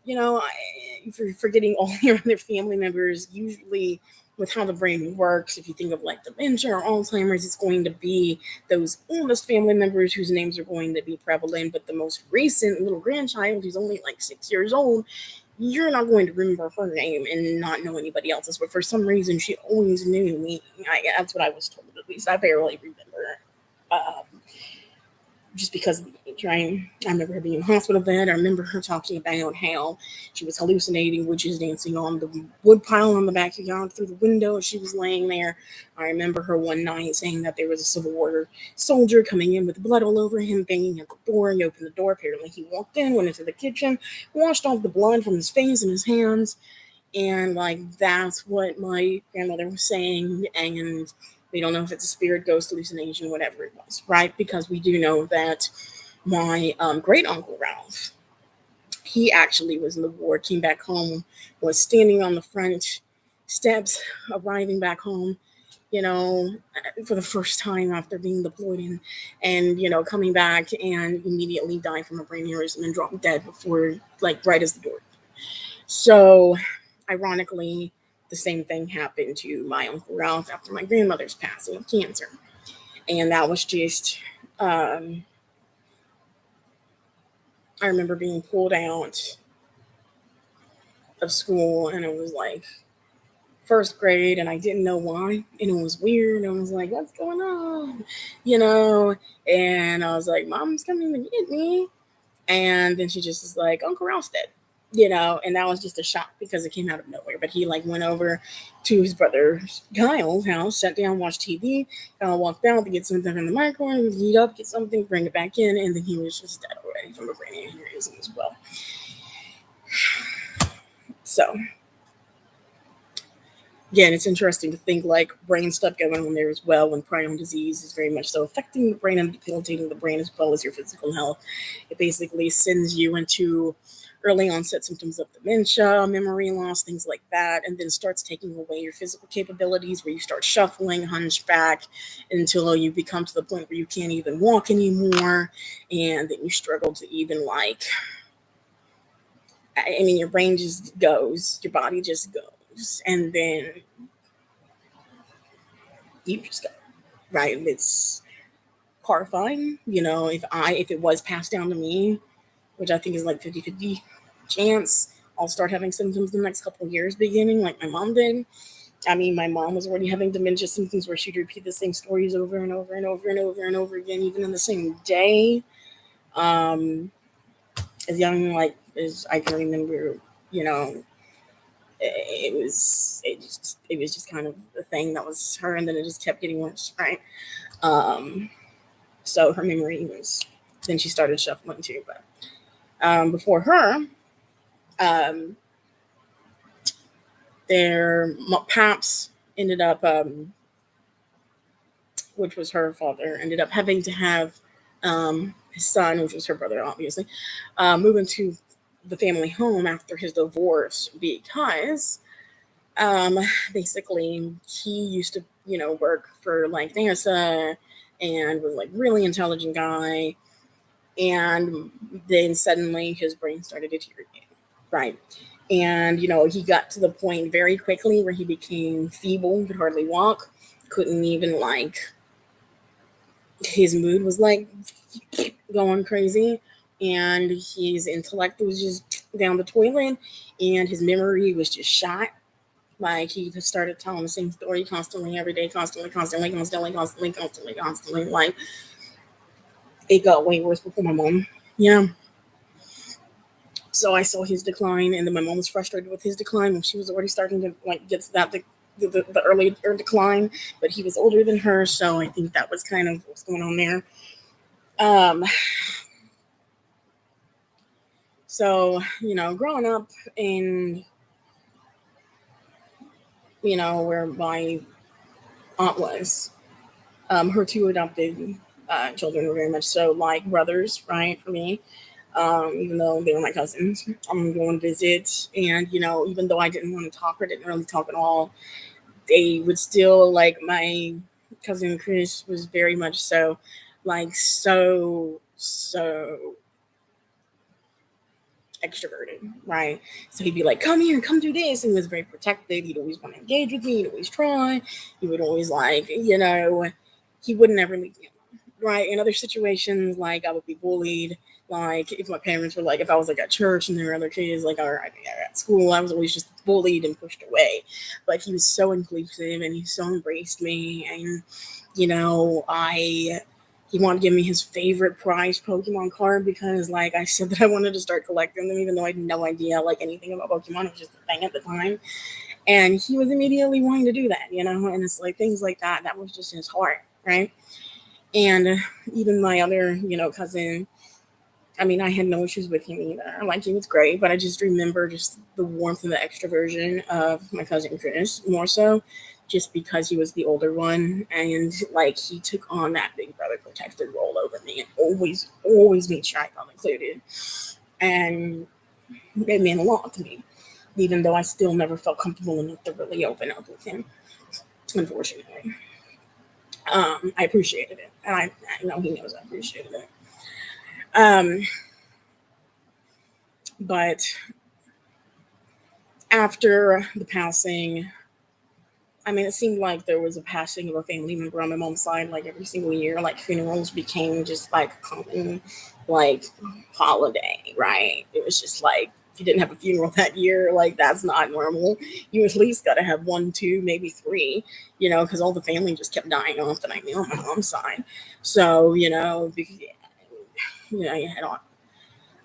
if you're forgetting all your other family members, usually with how the brain works, if you think of like dementia or Alzheimer's, it's going to be those oldest family members whose names are going to be prevalent, but the most recent little grandchild who's only like 6 years old, you're not going to remember her name and not know anybody else's. But for some reason, she always knew me. That's what I was told, at least. I barely remember. Um, just because of the age, right? I remember her being in the hospital bed. I remember her talking about how she was hallucinating witches dancing on the wood pile on the backyard through the window as she was laying there. I remember her one night saying that there was a Civil War soldier coming in with blood all over him, banging at the door. He opened the door. Apparently, he walked in, went into the kitchen, washed off the blood from his face and his hands. And like that's what my grandmother was saying. And we don't know if it's a spirit, ghost, hallucination, whatever it was, right? Because we do know that my great uncle Ralph, he actually was in the war, came back home, was standing on the front steps, arriving back home, for the first time after being deployed and coming back and immediately died from a brain aneurysm and dropped dead before, like, right as the door. So, ironically, the same thing happened to my Uncle Ralph after my grandmother's passing of cancer. And that was just, um, I remember being pulled out of school and it was like first grade and I didn't know why. And it was weird. And I was like, what's going on? And I was like, Mom's coming to get me. And then she just was like, Uncle Ralph's dead. And that was just a shock because it came out of nowhere. But he like went over to his brother Kyle's house, sat down, watched TV, walked out to get something from the microwave, heat up, get something, bring it back in, and then he was just dead already from a brain aneurysm as well. So again, it's interesting to think like brain stuff going on there as well when prion disease is very much so affecting the brain and debilitating the brain as well as your physical health. It basically sends you into early onset symptoms of dementia, memory loss, things like that, and then starts taking away your physical capabilities where you start shuffling, hunchback, until you become to the point where you can't even walk anymore, and then you struggle to even your brain just goes, your body just goes, and then you just go, right? It's horrifying. If it was passed down to me, which I think is like 50-50 chance, I'll start having symptoms in the next couple of years beginning, like my mom did. I mean, my mom was already having dementia symptoms where she'd repeat the same stories over and over and over and over and over again, even in the same day. As young as I can remember, it was just kind of a thing that was her, and then it just kept getting worse, right? So her memory was, then she started shuffling too. But before her, their Paps ended up, which was her father, ended up having to have his son, which was her brother, obviously, move into the family home after his divorce because um, basically he used to, work for like NASA and was like really intelligent guy. And then suddenly his brain started deteriorating, right? And, he got to the point very quickly where he became feeble, could hardly walk, couldn't even his mood was like going crazy, and his intellect was just down the toilet, and his memory was just shot. Like he just started telling the same story constantly, every day, constantly. Like it got way worse before my mom. Yeah. So I saw his decline, and then my mom was frustrated with his decline when she was already starting to like get to that the earlier decline, but he was older than her, so I think that was kind of what's going on there. Um, so growing up in where my aunt was, her two adopted children were very much so like brothers, right, for me. Even though they were my cousins, I'm going to visit, and even though I didn't want to talk or didn't really talk at all, they would still like my cousin Chris was very much so like so extroverted, right? So he'd be like, "Come here, come do this," and he was very protective. He'd always want to engage with me. He'd always try. He would always like, he would never leave me alone, right? In other situations, like I would be bullied. Like if my parents were like, if I was like at church and there were other kids like or at school, I was always just bullied and pushed away. But he was so inclusive and he so embraced me, and I he wanted to give me his favorite prize Pokemon card because, like, I said that I wanted to start collecting them, even though I had no idea, like, anything about Pokemon. It was just a thing at the time. And he was immediately wanting to do that, and it's like things like that. That was just his heart, right? And even my other, cousin, I mean, I had no issues with him either. Like, he was great, but I just remember just the warmth and the extroversion of my cousin Chris more so, just because he was the older one, and like he took on that big brother protective role over me, and always made sure I felt included, and it meant a lot to me, even though I still never felt comfortable enough to really open up with him. Unfortunately, I appreciated it, and I know he knows I appreciated it. Um, but after the passing, I mean, it seemed like there was a passing of a family member on my mom's side, like every single year. Like funerals became just like a common, like holiday, right? It was just like if you didn't have a funeral that year, like that's not normal. You at least got to have one, two, maybe three, because all the family just kept dying off that I knew on my mom's side. So you had all.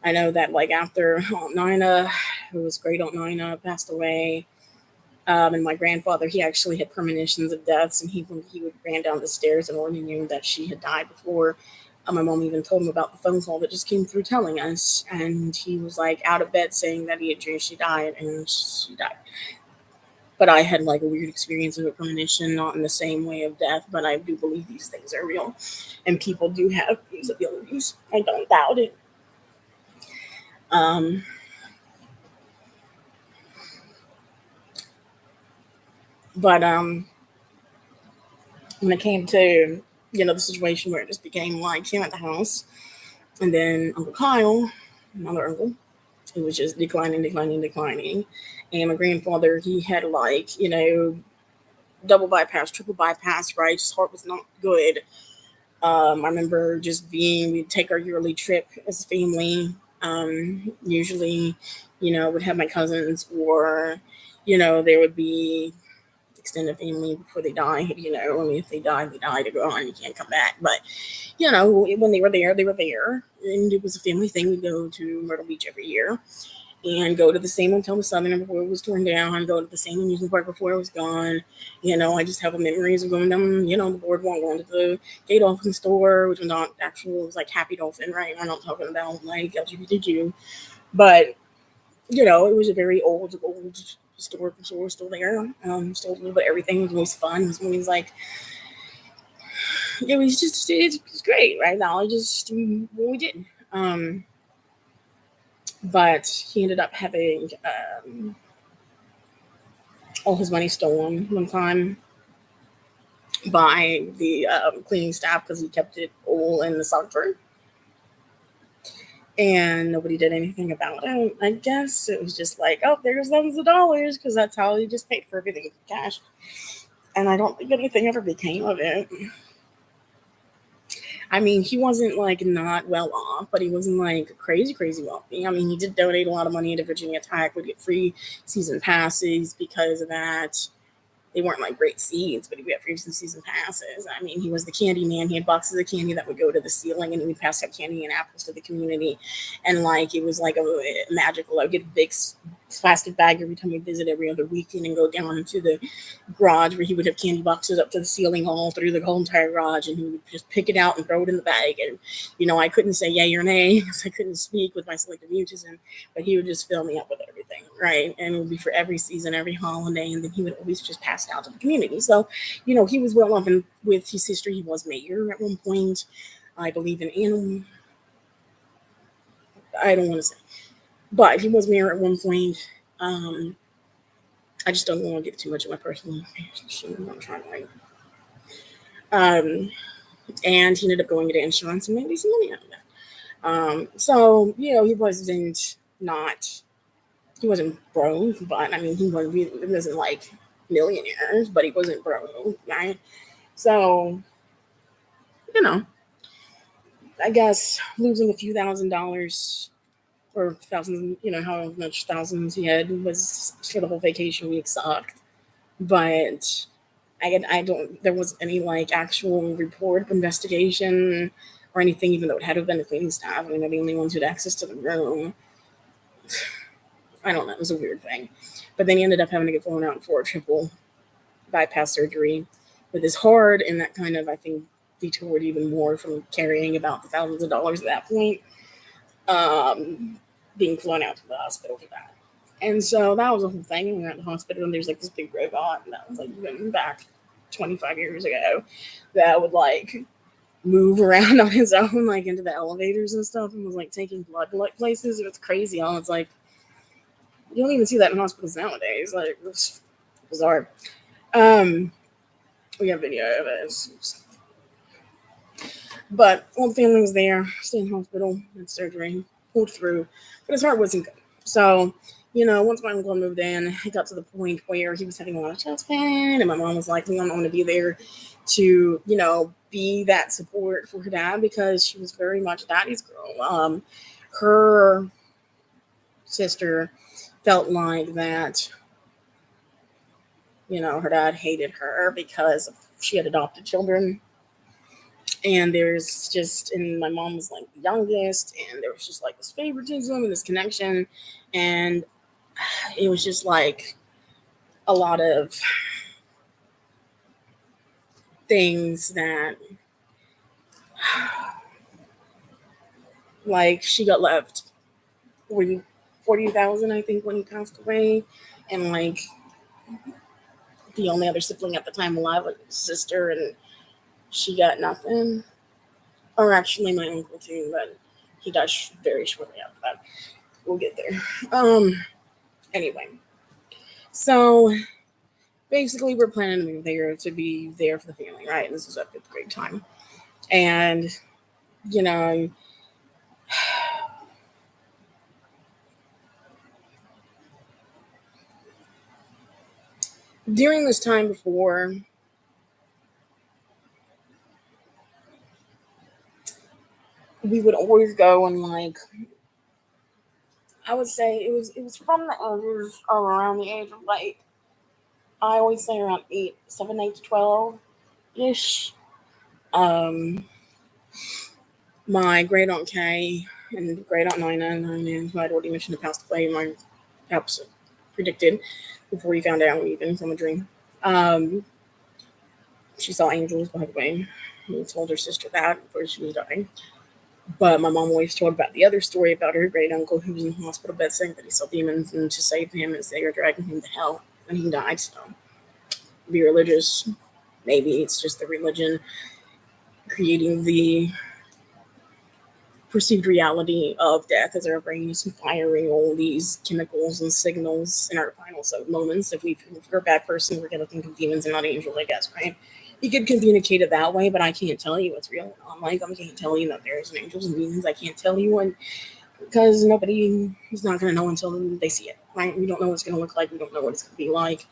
I know that like after Aunt Nina, who was great Aunt Nina, passed away, and my grandfather, he actually had premonitions of deaths, and when he would ran down the stairs and already knew that she had died before. My mom even told him about the phone call that just came through telling us, and he was like out of bed saying that he had dreamed she died, and she died. But I had like a weird experience of a premonition, not in the same way of death, but I do believe these things are real, and people do have these abilities. I don't doubt it. Um, but when it came to the situation where it just became like him at the house, and then Uncle Kyle, another uncle, it was just declining, declining, declining. And my grandfather, he had like, double bypass, triple bypass, right? His heart was not good. I remember we'd take our yearly trip as a family. Usually, would have my cousins, or, there would be extended family before they died. I mean, if they died, they died. They're gone. You can't come back. But when they were there, they were there, and it was a family thing. We'd go to Myrtle Beach every year and go to the same hotel the Southern before it was torn down, go to the same amusement park before it was gone. I just have memories of going down, the boardwalk, going to the Gay Dolphin store, which was not actual, it was like Happy Dolphin, right? I'm not talking about like LGBTQ, but it was a very old store still there. Still a little bit of everything. It was always fun. It was always like it's great right now. I just what we did. But he ended up having all his money stolen one time by the cleaning staff because he kept it all in the sock drawer. And nobody did anything about it. I guess it was just like, oh, there's thousands of dollars, because that's how he just paid for everything with cash. And I don't think anything ever became of it. I mean, he wasn't like not well off, but he wasn't like crazy, crazy wealthy. I mean, he did donate a lot of money to Virginia Tech, would get free season passes because of that. They weren't like great seats, but we had free season passes. I mean, he was the candy man. He had boxes of candy that would go to the ceiling, and we'd pass out candy and apples to the community. And like it was like a magical. I would get a big plastic bag every time we visit every other weekend and go down into the garage where he would have candy boxes up to the ceiling all through the whole entire garage, and he would just pick it out and throw it in the bag. And I couldn't say yay or nay because I couldn't speak with my selective mutism, but he would just fill me up with everything, right? And it would be for every season, every holiday, and then he would always just pass it out to the community. So, he was well off, and with his history, he was mayor at one point. I believe in animal. I don't want to say, but he was mayor at one point. I just don't want to give too much of my personal information. I'm trying to like, and he ended up going into insurance and maybe some money out of that. So he wasn't broke, but I mean he wasn't like millionaires, but he wasn't broke, right? So I guess losing a few $1,000s or thousands, how much thousands he had was for the whole vacation week sucked. But I don't, there wasn't any like actual report of investigation or anything, even though it had to have been the cleaning staff. I mean, they're the only ones who had access to the room. I don't know, it was a weird thing. But then he ended up having to get flown out for a triple bypass surgery with his heart, and that kind of, I think, detoured even more from carrying about the thousands of dollars at that point, being flown out to the hospital for that. And so that was a whole thing. We were at the hospital, and there's like this big robot that was like even back 25 years ago that would like move around on his own, like into the elevators and stuff, and was like taking blood places. It was crazy. It's like you don't even see that in hospitals nowadays. Like it's bizarre. We have video of it. But all the family was there, stayed in hospital, had surgery, pulled through, but his heart wasn't good. So, once my uncle moved in, it got to the point where he was having a lot of chest pain, and my mom was like, we don't want to be there to, be that support for her dad because she was very much daddy's girl. Her sister felt like that, her dad hated her because she had adopted children. And and my mom was like the youngest, and there was just like this favoritism and this connection. And it was just like a lot of things that, like, she got left 40,000, I think, when he passed away. And like the only other sibling at the time alive was his sister, and she got nothing. Or actually my uncle too, but he died very shortly after that. We'll get there. Anyway, so basically we're planning to move there to be there for the family, right? This is a fifth grade time. And during this time before, we would always go and like, I would say it was from the ages of around the age of like, I always say around 7, 8 to 12 ish. My great aunt Kay and great aunt Nina, who I'd already mentioned had passed away, my perhaps predicted before he found out, even from a dream. She saw angels, by the way. He told her sister that before she was dying. But my mom always told about the other story about her great uncle who was in the hospital bed saying that he saw demons, and to save him as they were dragging him to hell, and he died. So, be religious. Maybe it's just the religion creating the perceived reality of death as our brain is firing all these chemicals and signals in our final moments. If we're a bad person, we're going to think of demons and not angels, I guess, right? You could communicate it that way, but I can't tell you what's real. I can't tell you that there's angels and demons. I can't tell you when, because nobody is not going to know until they see it, right? We don't know what it's going to look like. We don't know what it's going to be like.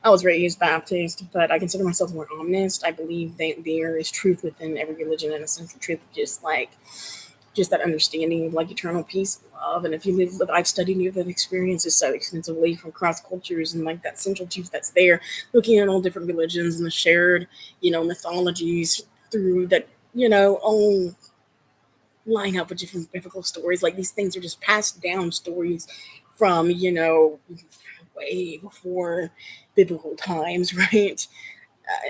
I was raised Baptist, but I consider myself more omnist. I believe that there is truth within every religion and a central truth, just that understanding of like eternal peace and of. And if you live, I've studied near-death experiences so extensively from cross cultures and like that central truth that's there, looking at all different religions and the shared, mythologies through that, all line up with different biblical stories. Like these things are just passed down stories from, way before biblical times, right?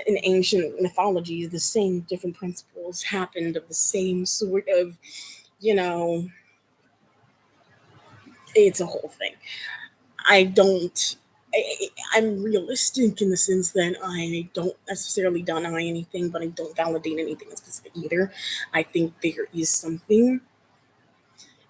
In ancient mythologies, the same different principles happened of the same sort of, you know, it's a whole thing. I don't. I'm realistic in the sense that I don't necessarily deny anything, but I don't validate anything specific either. I think there is something,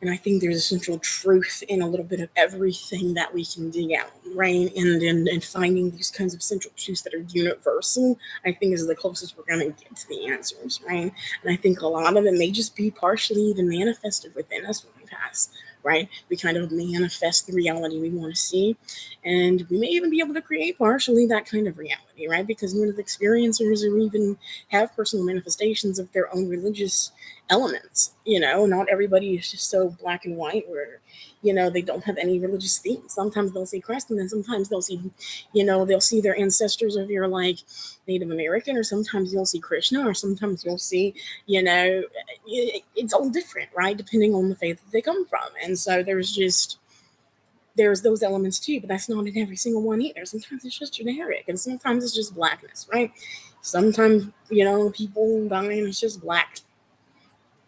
and I think there's a central truth in a little bit of everything that we can dig out, right? And finding these kinds of central truths that are universal, I think is the closest we're going to get to the answers, right? And I think a lot of it may just be partially even manifested within us when we pass, right? We kind of manifest the reality we want to see, and we may even be able to create partially that kind of reality, right? Because none of the experiencers or even have personal manifestations of their own religious elements. Not everybody is just so black and white where, they don't have any religious themes. Sometimes they'll see Christ, and then sometimes they'll see, they'll see their ancestors of your like Native American, or sometimes you'll see Krishna, or sometimes you'll see, it's all different, right? Depending on the faith that they come from. And so there's those elements too, but that's not in every single one either. Sometimes it's just generic, and sometimes it's just blackness, right? Sometimes, people die and it's just black.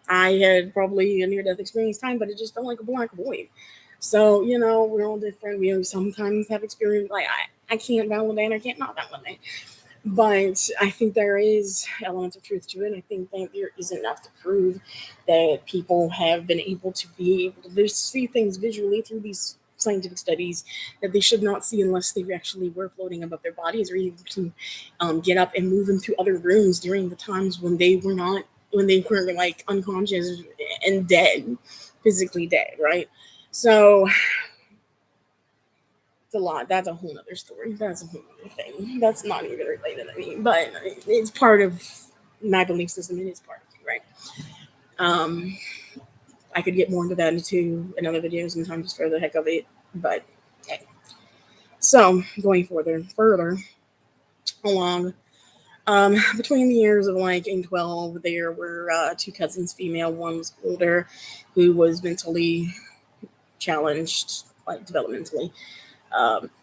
I had probably a near-death experience time, but it just felt like a black void. So, we're all different. We sometimes have experience, like, I can't validate, I can't not validate. But I think there is elements of truth to it. I think that there is enough to prove that people have been able to be able to see things visually through these scientific studies that they should not see unless they actually were floating above their bodies, or even to get up and move into other rooms during the times when they were not, when they were like unconscious and dead, physically dead, right? So it's a lot. That's a whole nother story. That's a whole other thing. That's not even related to me, but it's part of my belief system. It is part of me, right? Um, I could get more into that into another video sometime just for the heck of it, but hey. So going further along, between the years of like 8 and 12, there were two cousins, female. One was older, who was mentally challenged, like developmentally,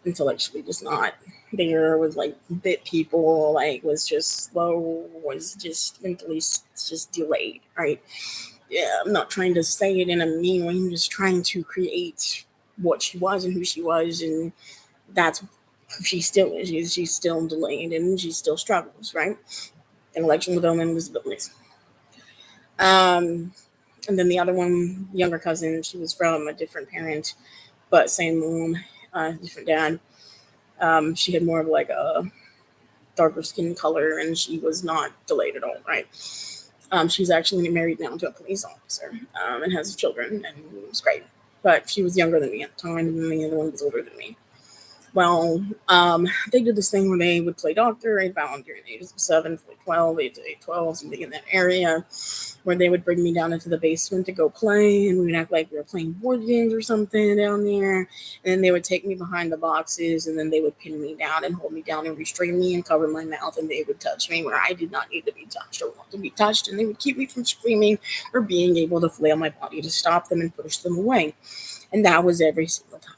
intellectually just not there. Was like bit people, like was just slow, was just mentally just delayed, right? Yeah, I'm not trying to say it in a mean way. I'm just trying to create what she was and who she was, and that's who she still is. She's still delayed, and she still struggles, right? Intellectual development and disabilities. And then the other one, younger cousin, she was from a different parent, but same mom, different dad. She had more of like a darker skin color, and she was not delayed at all, right? She's actually married now to a police officer, and has children, and it was great. But she was younger than me at the time, and the other one was older than me. Well, they did this thing where they would play doctor. I found during the ages of 7 to 12, 8 to 12, something in that area, where they would bring me down into the basement to go play, and we would act like we were playing board games or something down there. And then they would take me behind the boxes, and then they would pin me down and hold me down and restrain me and cover my mouth, and they would touch me where I did not need to be touched or want to be touched, and they would keep me from screaming or being able to flail my body to stop them and push them away. And that was every single time.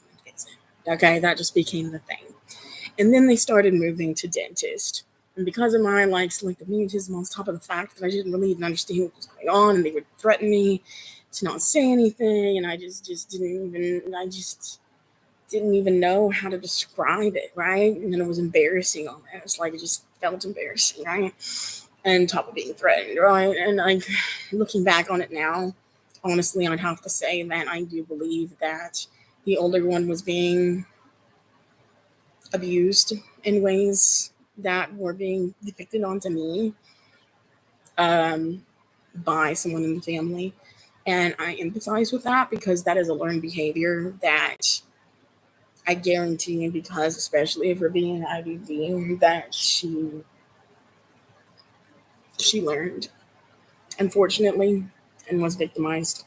Okay, that just became the thing. And then they started moving to dentist. And because of my like selective mutism, on top of the fact that I didn't really even understand what was going on, and they would threaten me to not say anything, and I just didn't even know how to describe it, right? And then it was embarrassing on that. It's like it just felt embarrassing, right? And on top of being threatened, right? And like looking back on it now, honestly, I'd have to say that I do believe that the older one was being abused in ways that were being depicted onto me, um, by someone in the family. And I empathize with that because that is a learned behavior that I guarantee you, because especially if we're being an IVD, that she learned, unfortunately, and was victimized.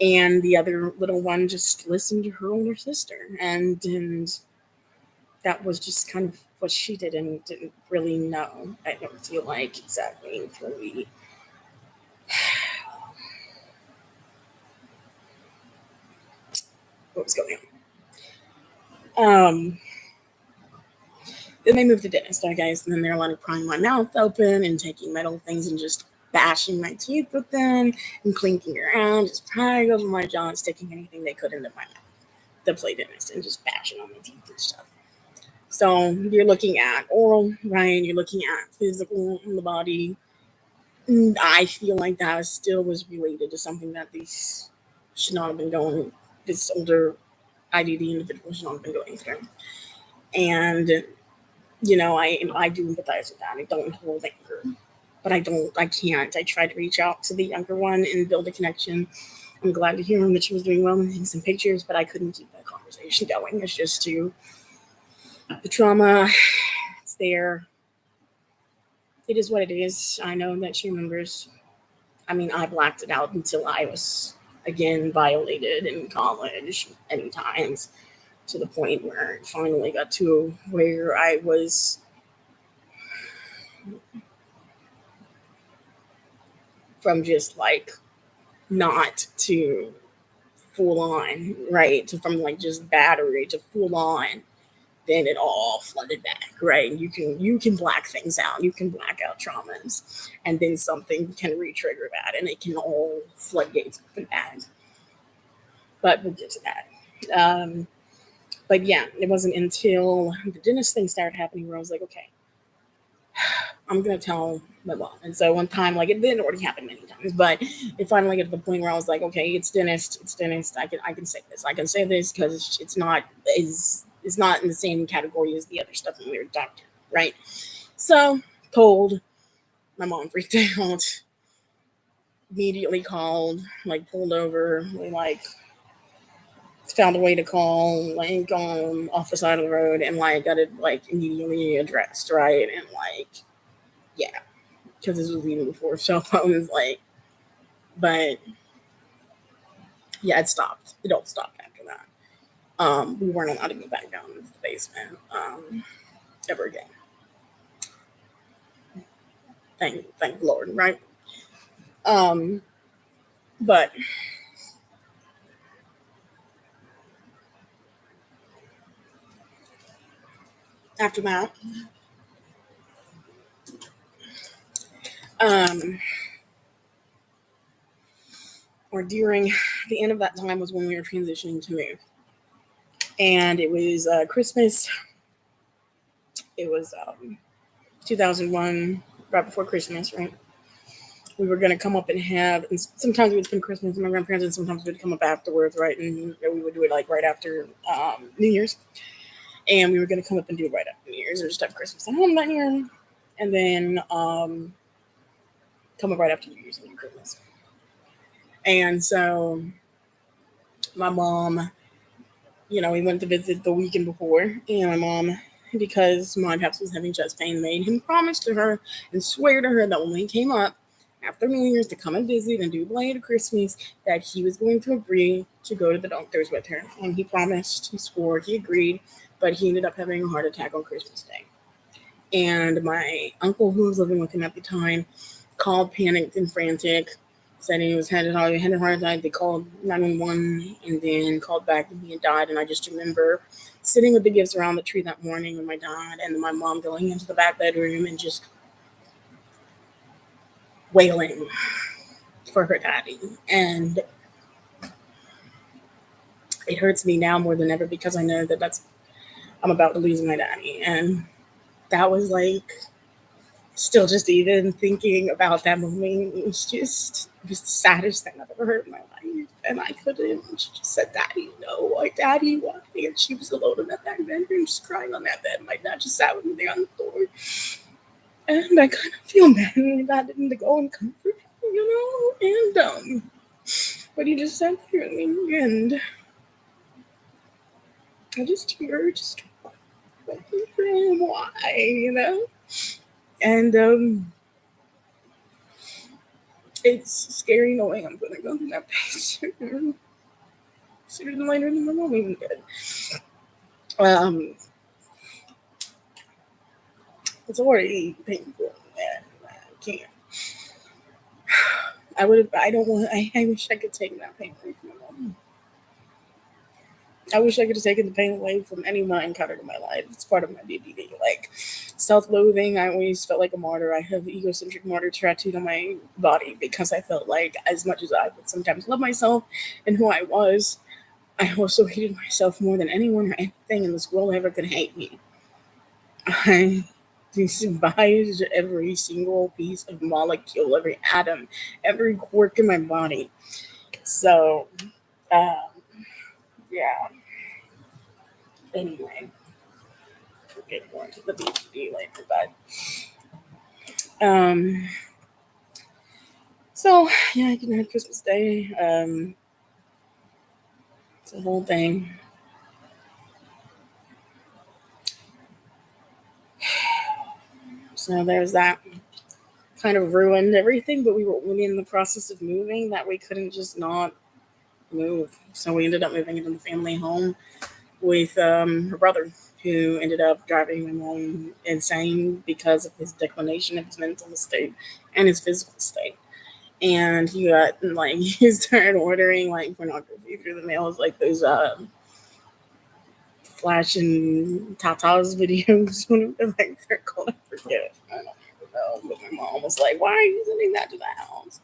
And the other little one just listened to her older sister, and that was just kind of what she did and didn't really know. I don't feel like exactly fully what was going on. Then they moved to dentist, I guess, and then they're like prying my mouth open and taking metal things and just bashing my teeth with them and clinking around, just prying over my jaw and sticking anything they could into my mouth. The play dentist and just bashing on my teeth and stuff. So you're looking at oral, right? You're looking at physical in the body. And I feel like that still was related to something that these should not have been going. This older IDD individual should not have been going through. And I do empathize with that. I don't hold anger, but I can't. I try to reach out to the younger one and build a connection. I'm glad to hear him that she was doing well and taking some pictures, but I couldn't keep that conversation going. It's just too the trauma. It's there. It is what it is. I know that she remembers. I mean, I blacked it out until I was again violated in college many times to the point where it finally got to where I was from just like not to full on, right? To from like just battery to full on, then it all flooded back, right? You can black things out, you can black out traumas, and then something can re-trigger that, and it can all floodgates open back. But we'll get to that. But yeah, it wasn't until the dentist thing started happening where I was like, okay, I'm gonna tell my mom. And so one time, like it didn't already happen many times, but it finally got to the point where I was like, okay, it's dentist. I can say this. I can say this because it's not in the same category as the other stuff in your doctor, right? So told my mom freaked out, immediately called, like pulled over, we like found a way to call like off the side of the road and like got it like immediately addressed, right? And like yeah, because this was even before cell phones, like, but yeah, it stopped. It all stopped after that. We weren't allowed to go back down into the basement ever again. Thank the Lord, right? Um, but after that, um, or during the end of that time was when we were transitioning to move, and it was Christmas. It was 2001, right before Christmas, right? We were going to come up and have, and sometimes we would spend Christmas with my grandparents, and sometimes we'd come up afterwards, right? And we would do it like right after New Year's. And we were going to come up and do it right after New Year's or just have Christmas at home that year. And then come up right after New Year's and do Christmas. And so my mom, we went to visit the weekend before, and my mom, because my pops was having chest pain, made him promise to her and swear to her that when he came up after New Year's to come and visit and do belated Christmas, that he was going to agree to go to the doctors with her. And he promised, he swore, he agreed, but he ended up having a heart attack on Christmas Day. And my uncle, who was living with him at the time, called panicked and frantic, said he had a heart attack. They called 911 and then called back and he had died. And I just remember sitting with the gifts around the tree that morning with my dad and my mom going into the back bedroom and just wailing for her daddy. And it hurts me now more than ever because I know that I'm about to lose my daddy. And that was like, still just even thinking about that moment, it was the saddest thing I've ever heard in my life. And I couldn't, she just said, Daddy, no, like, Daddy, why? And she was alone in that back bedroom, just crying on that bed. My dad just sat with me there on the floor. And I kind of feel bad and I didn't go and comfort him, and but he just sat there with me, and I just hear just waiting for him, why, and It's scary knowing I'm gonna go through that page sooner than later than my mom even did. It's already painful, and I can't. I would. I don't want. I wish I could take that pain away from my mom. I wish I could have taken the pain away from anyone I encountered in my life. It's part of my BBD. Like self-loathing, I always felt like a martyr. I have egocentric martyr tattooed on my body because I felt like as much as I would sometimes love myself and who I was, I also hated myself more than anyone or anything in this world ever could hate me. I despised every single piece of molecule, every atom, every quirk in my body. So, um, yeah. Anyway, we'll get more into the BPD later, but so yeah, I can have Christmas Day. It's a whole thing. So there's that. Kind of ruined everything, but we were only in the process of moving that we couldn't just not move. So we ended up moving into the family home with her brother, who ended up driving my mom insane because of his declination of his mental state and his physical state. And he got like he started ordering like pornography through the mail, like those Flash and Tata's videos, whatever like they're called. I forget. I don't even know. But my mom was like, "Why are you sending that to the house?"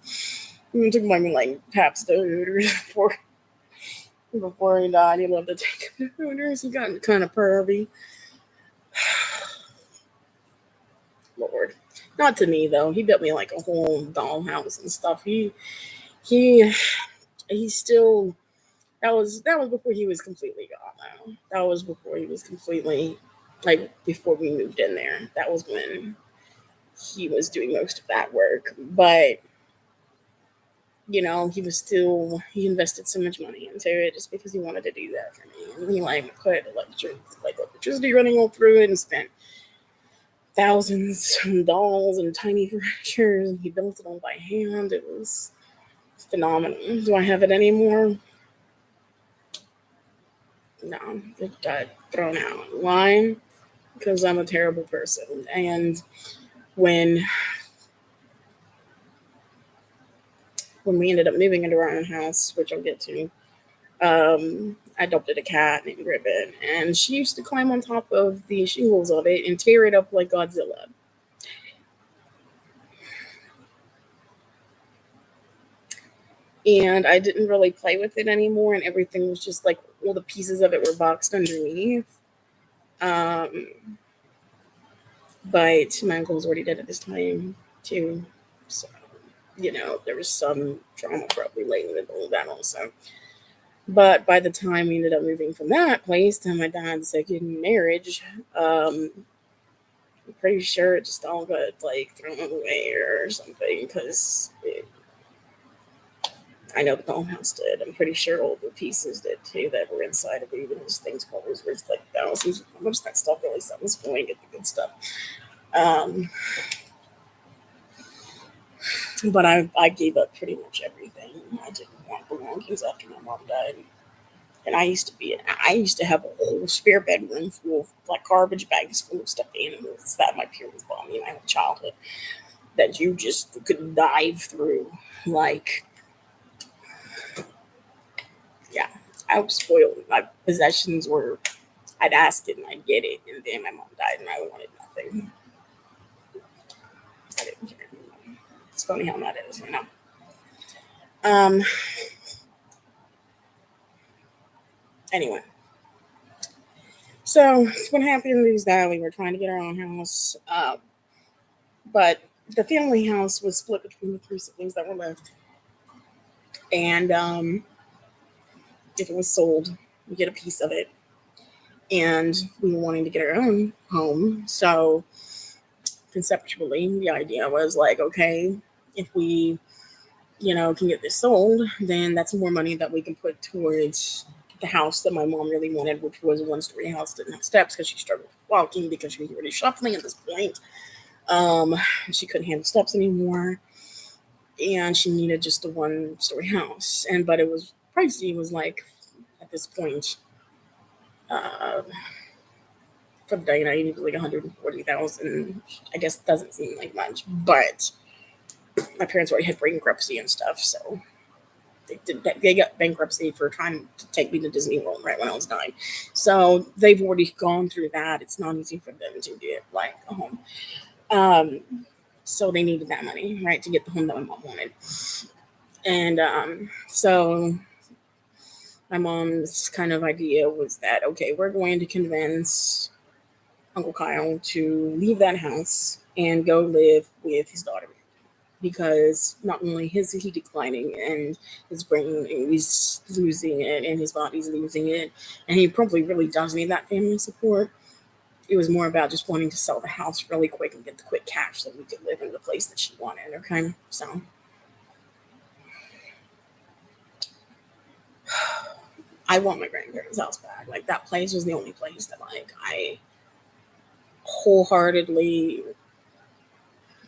It took my like Pabst Hooters before he died. He loved to take the Hooters. He got kind of pervy. Lord, not to me though. He built me like a whole dollhouse and stuff. He he's still. That was before he was completely gone. Though. That was before he was completely like before we moved in there. That was when he was doing most of that work. But he invested so much money into it just because he wanted to do that for me. And he like put electricity running all through it and spent thousands of dollars and tiny furniture and he built it all by hand. It was phenomenal. Do I have it anymore? No, it got thrown out. Why? Because I'm a terrible person. And when when we ended up moving into our own house, which I'll get to, I adopted a cat named Ribbon, and she used to climb on top of the shingles of it and tear it up like Godzilla. And I didn't really play with it anymore, and everything was just like all the pieces of it were boxed underneath. Um, but my uncle was already dead at this time too, so there was some trauma probably latent with all that also. But by the time we ended up moving from that place to my dad's second marriage, I'm pretty sure it just all got like thrown away or something because I know the dollhouse did. I'm pretty sure all the pieces did too that were inside of it. Even those things probably was worth like thousands. Most of that stuff really sounds going to get the good stuff. Um, but I gave up pretty much everything. I didn't want belongings after my mom died. And I used to have a whole spare bedroom full of like garbage bags full of stuffed animals that my parents bought me in my childhood that you just could dive through. Like, yeah, I was spoiled. My possessions were, I'd ask it and I'd get it. And then my mom died and I wanted nothing. I didn't care anymore. It's funny how that is. Um, anyway, so what happened is that we were trying to get our own house. But the family house was split between the three siblings that were left. And if it was sold, we get a piece of it. And we were wanting to get our own home. So conceptually, the idea was like, okay, if we, can get this sold, then that's more money that we can put towards the house that my mom really wanted, which was a one-story house, didn't have steps because she struggled with walking because she was already shuffling at this point. She couldn't handle steps anymore. and she needed just a 1-story house. But it was pricey. It was like, at this point, uh, for the day and night, it was like 140,000. I guess it doesn't seem like much, but my parents already had bankruptcy and stuff, so they got bankruptcy for trying to take me to Disney World right when I was 9. So they've already gone through that. It's not easy for them to get like a home. So they needed that money, right, to get the home that my mom wanted. And so my mom's kind of idea was that, okay, we're going to convince Uncle Kyle to leave that house and go live with his daughter, because not only is he declining and his brain is losing it and his body's losing it, and he probably really does need that family support. It was more about just wanting to sell the house really quick and get the quick cash so we could live in the place that she wanted. Okay, so I want my grandparents' house back. Like, that place was the only place that like I wholeheartedly,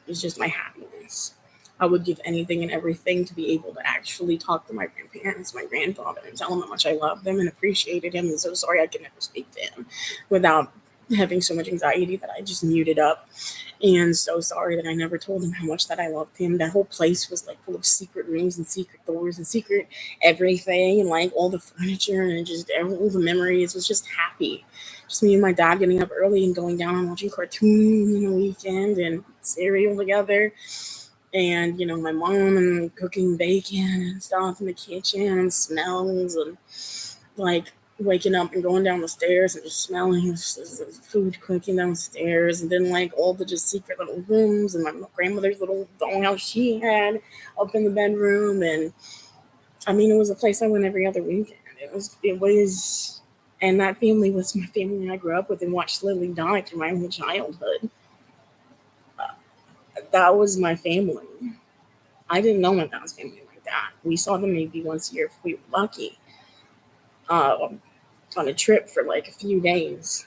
it's just my happiness. I would give anything and everything to be able to actually talk to my grandparents, my grandfather, and tell them how much I loved them and appreciated him. And so sorry I could never speak to him without having so much anxiety that I just muted up. And so sorry that I never told him how much that I loved him. That whole place was like full of secret rooms and secret doors and secret everything, and like all the furniture and just all the memories. It was just happy. Just me and my dad getting up early and going down and watching cartoons on the weekend and cereal together. And, my mom and cooking bacon and stuff in the kitchen and smells, and like waking up and going down the stairs and just smelling this food cooking downstairs, and then like all the just secret little rooms and my grandmother's little dollhouse she had up in the bedroom. And I mean, it was a place I went every other weekend. It was, and that family was my family I grew up with and watched slowly die through my whole childhood. That was my family. I didn't know my dad's family like that. We saw them maybe once a year if we were lucky, um, on a trip for like a few days.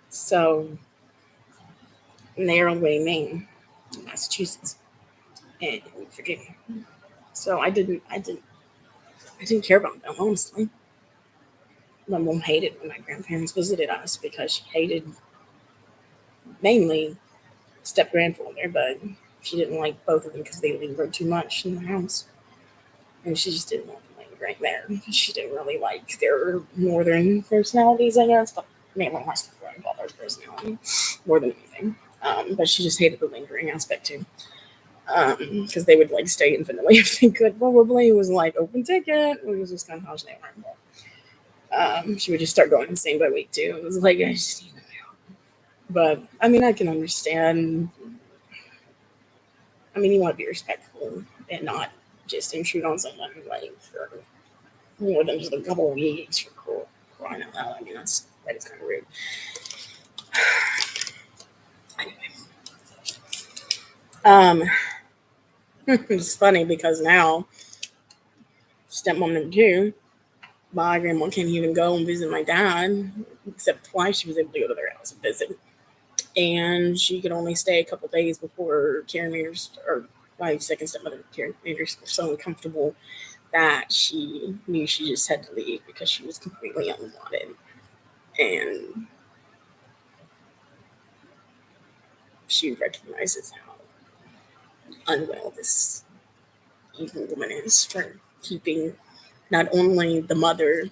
So, and they're all the way in Maine, Massachusetts, and Virginia. So I didn't care about them, honestly. My mom hated when my grandparents visited us because she hated mainly step grandfather, but she didn't like both of them because they lingered too much in the house. And she just didn't want them lingering there. She didn't really like their northern personalities, I guess, but mainly my step grandfather's personality more than anything. But she just hated the lingering aspect too. Because they would like stay infinitely if they could. Probably it was like open ticket. It was just kind of how they were. She would just start going insane by week 2. It was like, I just need them out. But I mean, I can understand. I mean, you want to be respectful and not just intrude on someone like for more than just a couple of weeks for crying out loud. I mean, that is kind of rude. Anyway, um, it's funny because now stepmom number 2, my grandma can't even go and visit my dad, except twice she was able to go to their house and visit. And she could only stay a couple days before Karen Meters, or my second stepmother, Karen Meters, was so uncomfortable that she knew she just had to leave because she was completely unwanted. And she recognizes how unwell this evil woman is for keeping not only the mother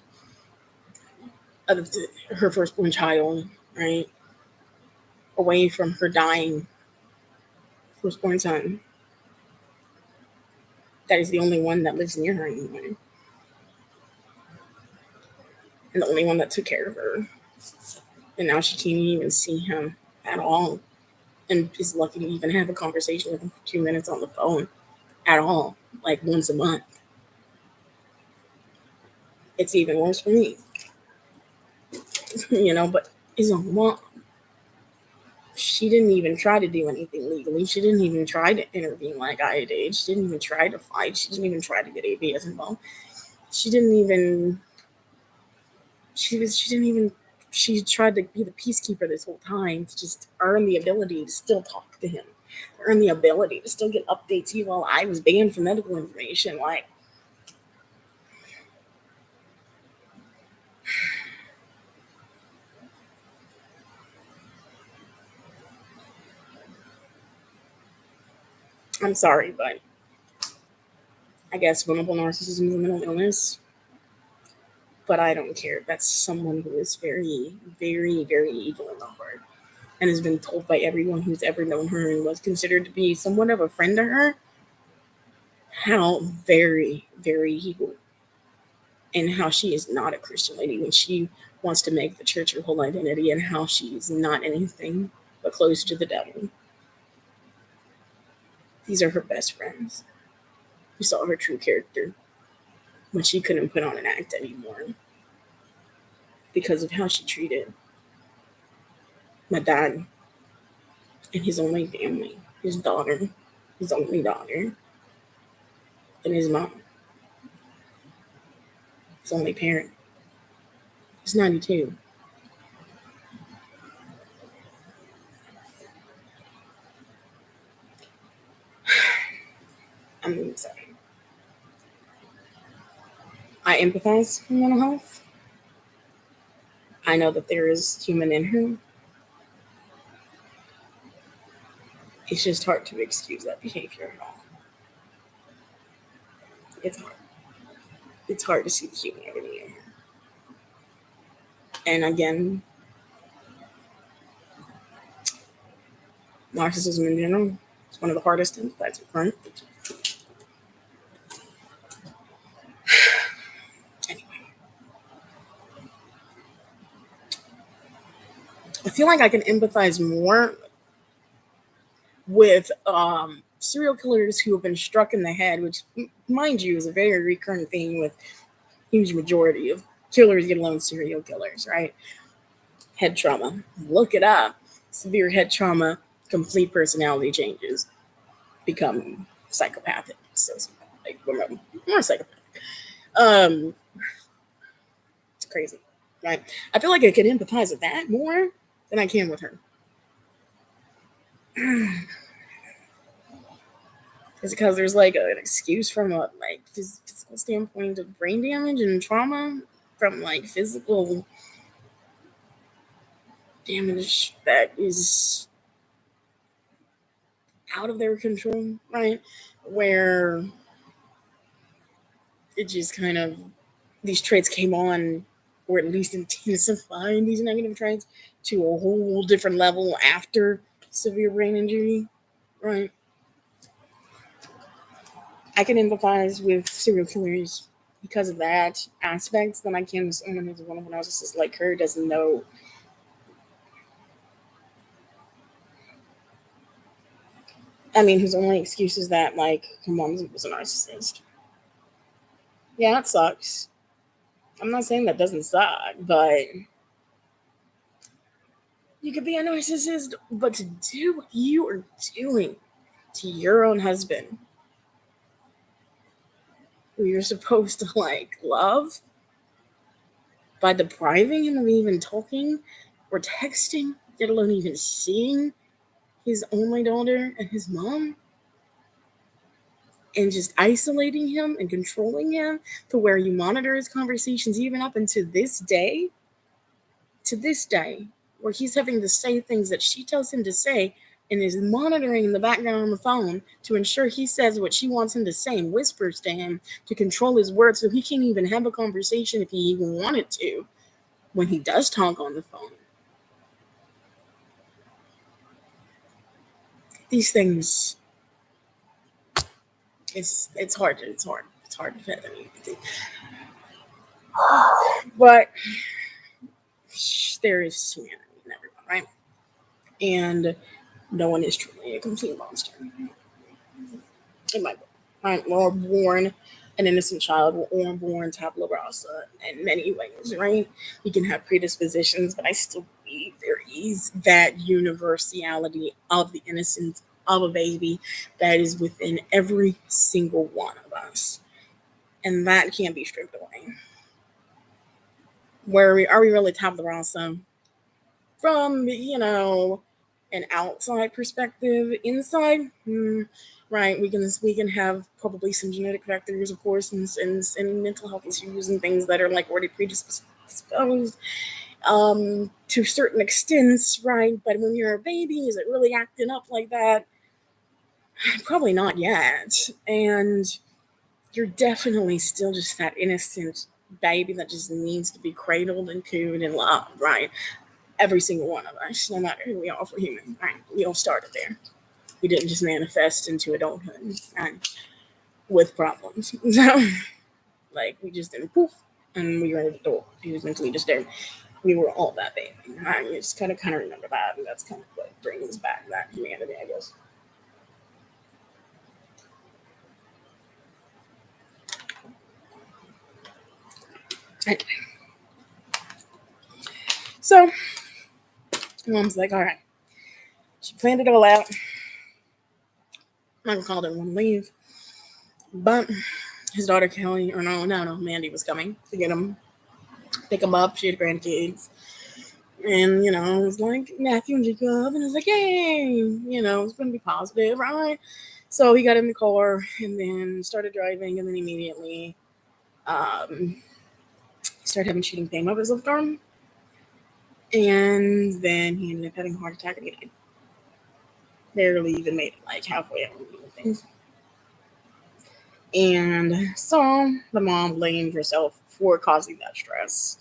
of her firstborn child, right, away from her dying firstborn son. That is the only one that lives near her anymore, and the only one that took care of her. And now she can't even see him at all, and is lucky to even have a conversation with him for 2 minutes on the phone at all, like once a month. It's even worse for me, but his own mom. She didn't even try to do anything legally. She didn't even try to intervene like I did. She didn't even try to fight. She didn't even try to get ABS involved. She didn't even. She was. She didn't even. She tried to be the peacekeeper this whole time to just earn the ability to still talk to him. earn the ability to still get updates even while I was banned from medical information. Like, I'm sorry, but I guess vulnerable narcissism is a mental illness. But I don't care. That's someone who is very, very, very evil in the heart and has been told by everyone who's ever known her and was considered to be somewhat of a friend to her how very, very evil and how she is not a Christian lady when she wants to make the church her whole identity and how she's not anything but close to the devil. These are her best friends who saw her true character when she couldn't put on an act anymore because of how she treated my dad and his only family, his daughter, his only daughter, and his mom, his only parent. He's 92. I'm sorry. I empathize with mental health. I know that there is human in her. It's just hard to excuse that behavior at all. It's hard. It's hard to see the humanity in her. And again, narcissism in general is one of the hardest to empathize with, right? Anyway, I feel like I can empathize more with serial killers who have been struck in the head, which, mind you, is a very recurrent theme with huge majority of killers, get alone serial killers, right? Head trauma. Look it up. Severe head trauma, complete personality changes, become psychopathic. So, like, more psychopathic. Um, it's crazy, right? I feel like I can empathize with that more than I can with her. Is it because there's like an excuse from a like physical standpoint of brain damage and trauma from like physical damage that is out of their control, right? Where it just kind of these traits came on, or at least intensifying these negative traits to a whole different level after severe brain injury, right? I can empathize with serial killers because of that aspect than I can with someone who's one of a narcissist like her doesn't know. I mean, whose only excuse is that like her mom was a narcissist. Yeah, it sucks. I'm not saying that doesn't suck, but you could be a narcissist, but to do what you are doing to your own husband, who you're supposed to like love, by depriving him of even talking or texting, let alone even seeing his only daughter and his mom, and just isolating him and controlling him to where you monitor his conversations even up until to this day, where he's having to say things that she tells him to say and is monitoring in the background on the phone to ensure he says what she wants him to say and whispers to him to control his words so he can't even have a conversation if he even wanted to when he does talk on the phone. These things, it's hard to fathom anything. But there is humanity in everyone, right? And no one is truly a complete monster. In my book, right? We're all born an innocent child. We're all born tabula rasa in many ways, right? We can have predispositions, but I still believe there is that universality of the innocence of a baby that is within every single one of us. And that can't be stripped away. Where are we really tabula rasa? From, an outside perspective. Inside, right, we can have probably some genetic factors, of course, and mental health issues and things that are like already predisposed to certain extents, right? But when you're a baby, is it really acting up like that? Probably not yet. And you're definitely still just that innocent baby that just needs to be cradled and cooed and loved, right? Every single one of us, no matter who we are for human, right? We all started there. We didn't just manifest into adulthood and with problems. So, like, we just didn't poof and we were an adult. He was mentally disturbed. We were all that baby. And you just kind of remember that, and that's kind of what brings back that humanity, I guess. Anyway. So, mom's like, all right. She planned it all out. Michael called it one leave. But his daughter Kelly, or no, Mandy was coming to get him, pick him up. She had grandkids. And, it was like Matthew and Jacob. And it was like, yay, it's going to be positive, right? So he got in the car and then started driving. And then immediately started having shooting pain of his left arm. And then he ended up having a heart attack and he died. Barely even made it like halfway out of things. And so the mom blamed herself for causing that stress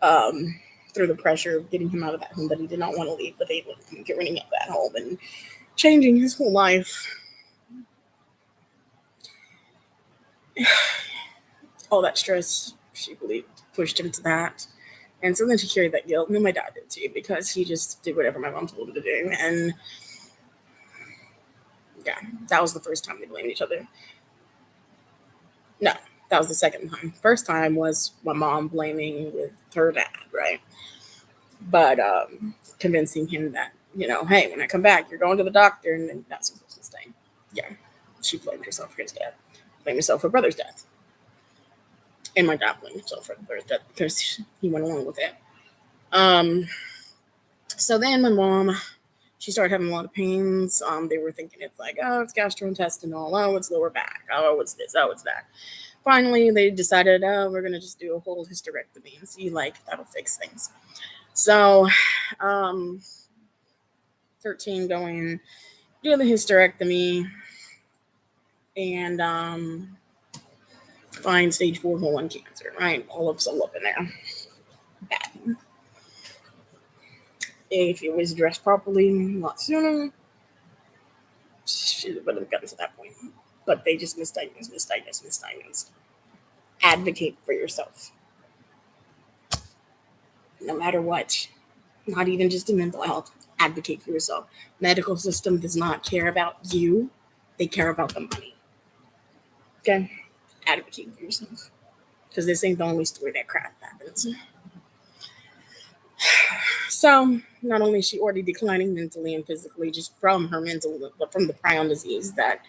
through the pressure of getting him out of that home that he did not want to leave the family and getting out of that home and changing his whole life. All that stress, she believed, pushed him to that. And so then she carried that guilt. And my dad did too, because he just did whatever my mom told him to do. And yeah, that was the first time they blamed each other. No, that was the second time. First time was my mom blaming with her dad, right? But convincing him that, hey, when I come back, you're going to the doctor, and then that's some Christmas thing. Yeah, she blamed herself for his death, blamed herself for her brother's death. And my dad blamed himself for the brother's death because he went along with it. So then my mom, she started having a lot of pains. They were thinking it's like, oh, it's gastrointestinal. Oh, it's lower back. Oh, it's this. Oh, it's that. Finally, they decided, oh, we're going to just do a whole hysterectomy and see, like, that'll fix things. So, 13 going, do the hysterectomy, and find stage 4 colon cancer, right? All of us up in there. Bad. If it was addressed properly a lot sooner, it would have gotten to that point. But they just misdiagnosed. Advocate for yourself. No matter what. Not even just in mental health. Advocate for yourself. Medical system does not care about you. They care about the money. Okay? Advocate for yourself. Because this ain't the only story that crap happens. So, not only is she already declining mentally and physically just from her mental, but from the prion disease that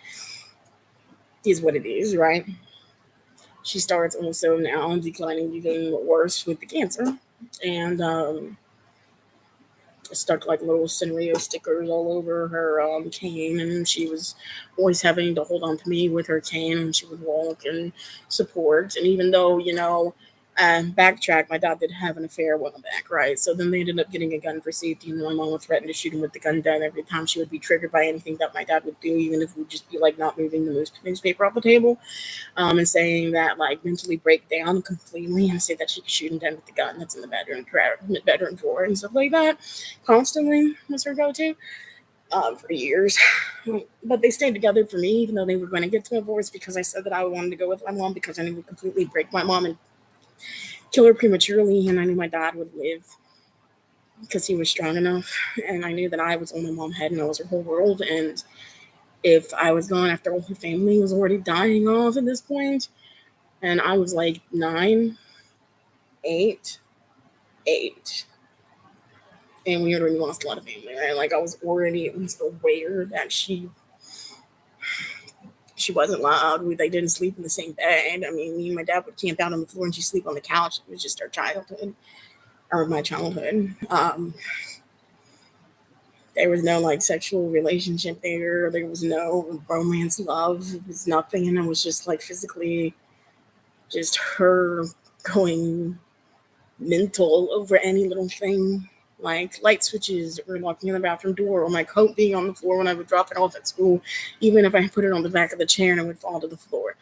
is what it is, right? She starts also now declining even worse with the cancer. And stuck like little Sanrio stickers all over her cane, and she was always having to hold on to me with her cane when she would walk and support. And even though, backtrack, my dad did have an affair a while back, right? So then they ended up getting a gun for safety, and then my mom would threaten to shoot him with the gun down every time she would be triggered by anything that my dad would do, even if it would just be like not moving the newspaper off the table, and saying that like mentally break down completely and say that she could shoot him down with the gun that's in the bedroom drawer and stuff like that. Constantly was her go-to for years. But they stayed together for me, even though they were going to get to a divorce, because I said that I wanted to go with my mom because I knew it would completely break my mom and kill her prematurely, and I knew my dad would live because he was strong enough, and I knew that I was on my mom's head and I was her whole world, and if I was gone after all her family was already dying off at this point, and I was like 9, 8, and we already lost a lot of family, right? Like I was already at least aware that she wasn't loud. They didn't sleep in the same bed. I mean, me and my dad would camp out on the floor and she'd sleep on the couch. It was just our childhood, or my childhood. There was no like sexual relationship there. There was no romance, love. It was nothing. And it was just like physically just her going mental over any little thing, like light switches or locking in the bathroom door or my coat being on the floor when I would drop it off at school, even if I put it on the back of the chair and it would fall to the floor.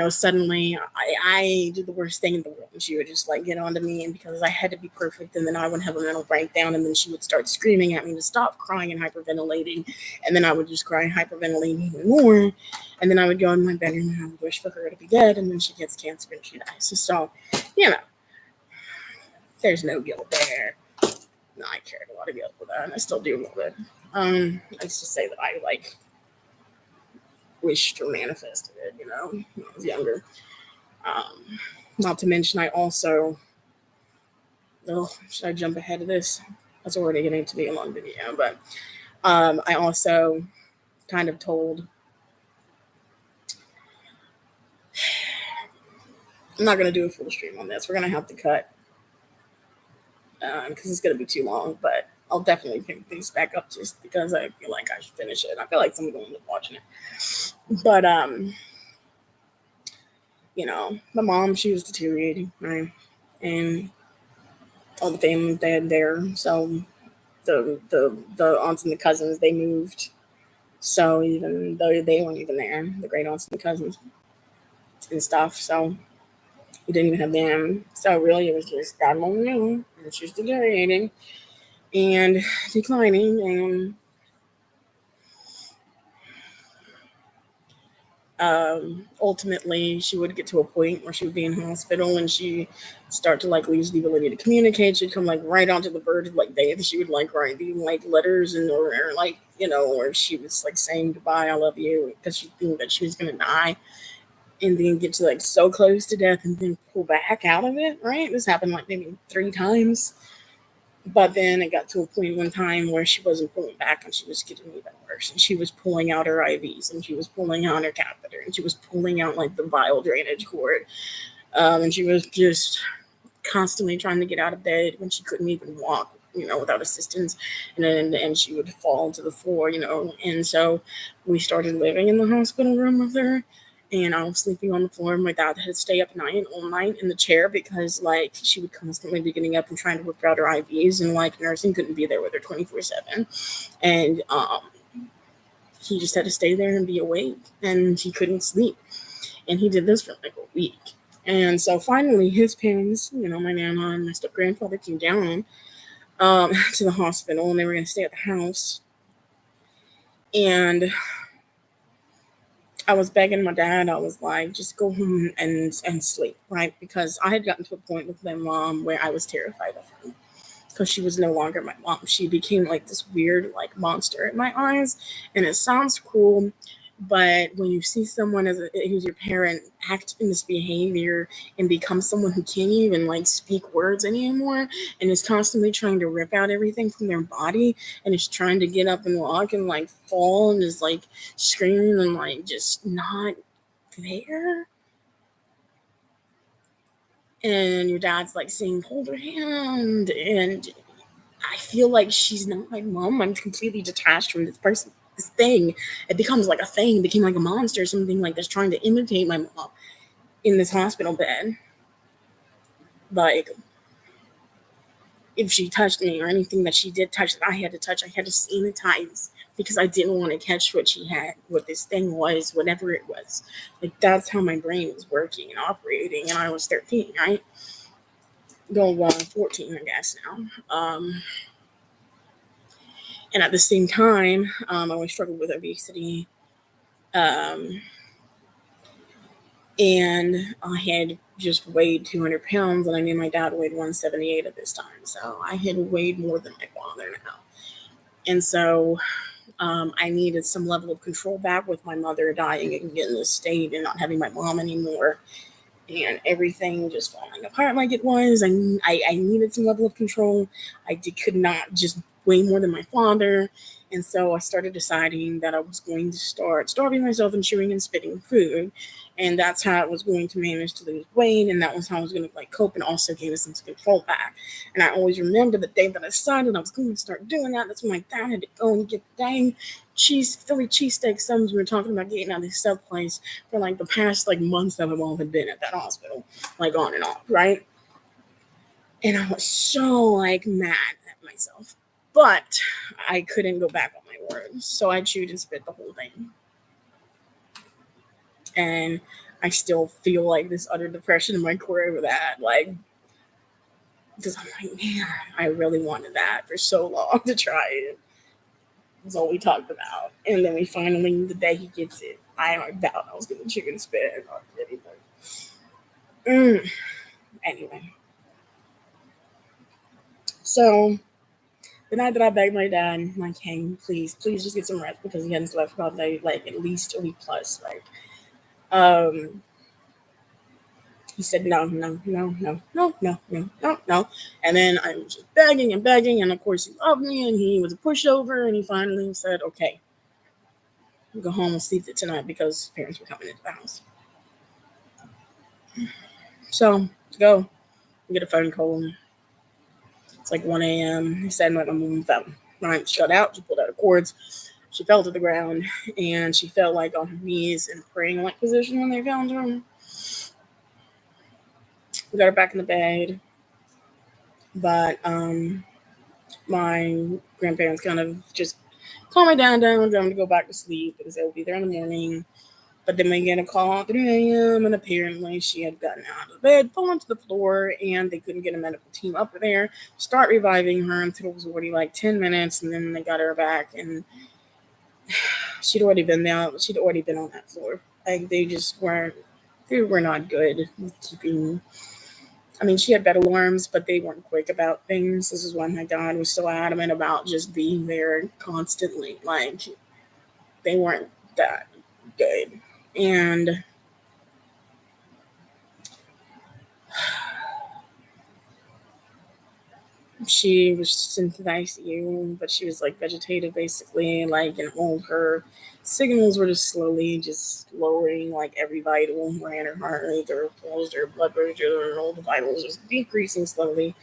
Suddenly I did the worst thing in the world. And she would just like get onto me, and because I had to be perfect, and then I would have a mental breakdown, and then she would start screaming at me to stop crying and hyperventilating, and then I would just cry and hyperventilate even more, and then I would go in my bedroom and I would wish for her to be dead, and then she gets cancer and she dies. So, you know, there's no guilt there. No, I carried a lot of guilt with that, and I still do a little bit. Let's just say that I like wished or manifested it, when I was younger. Not to mention, I also, should I jump ahead of this? That's already getting to be a long video, but I also kind of told, I'm not going to do a full stream on this. We're going to have to cut because it's going to be too long, but I'll definitely pick these back up just because I feel like I should finish it. I feel like someone's going to end up watching it. But, my mom, she was deteriorating, right? And all the family's dead there. So the aunts and the cousins, they moved. So even though they weren't even there, the great aunts and the cousins and stuff. So we didn't even have them. So really it was just God alone knew. And she was deteriorating and declining, and ultimately she would get to a point where she would be in hospital and she start to like lose the ability to communicate. She'd come like right onto the verge of like death. She would like write these like letters and or like or she was like saying goodbye, I love you, because she knew that she was gonna die, and then get to like so close to death and then pull back out of it. Right, this happened like maybe 3 times. But then it got to a point one time where she wasn't pulling back and she was getting even worse. And she was pulling out her IVs and she was pulling out her catheter and she was pulling out like the bile drainage cord. And she was just constantly trying to get out of bed when she couldn't even walk, without assistance. And she would fall to the floor, And so we started living in the hospital room with her. And I was sleeping on the floor. My dad had to stay up all night in the chair because, like, she would constantly be getting up and trying to whip out her IVs, and like nursing couldn't be there with her 24/7. And he just had to stay there and be awake, and he couldn't sleep. And he did this for like a week. And so finally, his parents, my nana and my step grandfather, came down to the hospital, and they were going to stay at the house. And I was begging my dad. I was like, just go home and sleep, right? Because I had gotten to a point with my mom where I was terrified of her, because she was no longer my mom. She became like this weird like monster in my eyes. And it sounds cool, but when you see someone who's your parent act in this behavior and become someone who can't even like speak words anymore and is constantly trying to rip out everything from their body and is trying to get up and walk and like fall and is like screaming and like just not there, and your dad's like saying hold her hand, and I feel like she's not my mom. I'm completely detached from this person. This thing, it becomes like a thing, it became like a monster, something like that's trying to imitate my mom in this hospital bed. Like, if she touched me or anything that she did touch that I had to touch, I had to sanitize because I didn't want to catch what she had, what this thing was, whatever it was. Like, that's how my brain was working and operating, and I was 13, right? Going on 14, I guess now. And at the same time, I always struggled with obesity. And I had just weighed 200 pounds, and I knew my dad weighed 178 at this time. So I had weighed more than my father now. And so I needed some level of control back with my mother dying and getting this state and not having my mom anymore. And everything just falling apart like it was. I needed some level of control. Could not just way more than my father. And so I started deciding that I was going to start starving myself and chewing and spitting food. And that's how I was going to manage to lose weight. And that was how I was going to like cope and also gain a sense of control back. And I always remember the day that I decided I was going to start doing that. That's when my dad had to go and get the dang Philly cheesesteak subs. We were talking about getting out of this sub place for like the past like months that my mom had been at that hospital, like on and off, right? And I was so like mad at myself. But I couldn't go back on my words. So I chewed and spit the whole thing. And I still feel like this utter depression in my core over that. Like, because I'm like, man, I really wanted that for so long to try it. That's all we talked about. And then we finally, the day he gets it, I vowed I was going to chew and spit or anything. Anyway. So the night that I begged my dad, like, hey, please just get some rest because he hadn't slept for about like at least a week plus. Like, he said no. And then I was just begging, and of course he loved me, and he was a pushover, and he finally said, okay, we'll go home and sleep tonight because his parents were coming into the house. So go get a phone call. It's like 1 a.m. He said my mom fell. Right, she got out. She pulled out her cords. She fell to the ground, and she fell like on her knees in a praying like position when they found her. We got her back in the bed, but my grandparents kind of just calmed my dad down, tell him to go back to sleep because they will be there in the morning. But then we get a call at 3 a.m. and apparently she had gotten out of bed, fallen to the floor, and they couldn't get a medical team up there, start reviving her until it was already like 10 minutes, and then they got her back, and she'd already been there. She'd already been on that floor. Like they were not good with keeping. I mean, she had bed alarms, but they weren't quick about things. This is why my dad was so adamant about just being there constantly. Like they weren't that good. And she was sent to the ICU, but she was like vegetative basically, like, and all her signals were just slowly just lowering, like every vital, ran her heart rate, her pulse, her blood pressure, and all the vitals just decreasing slowly.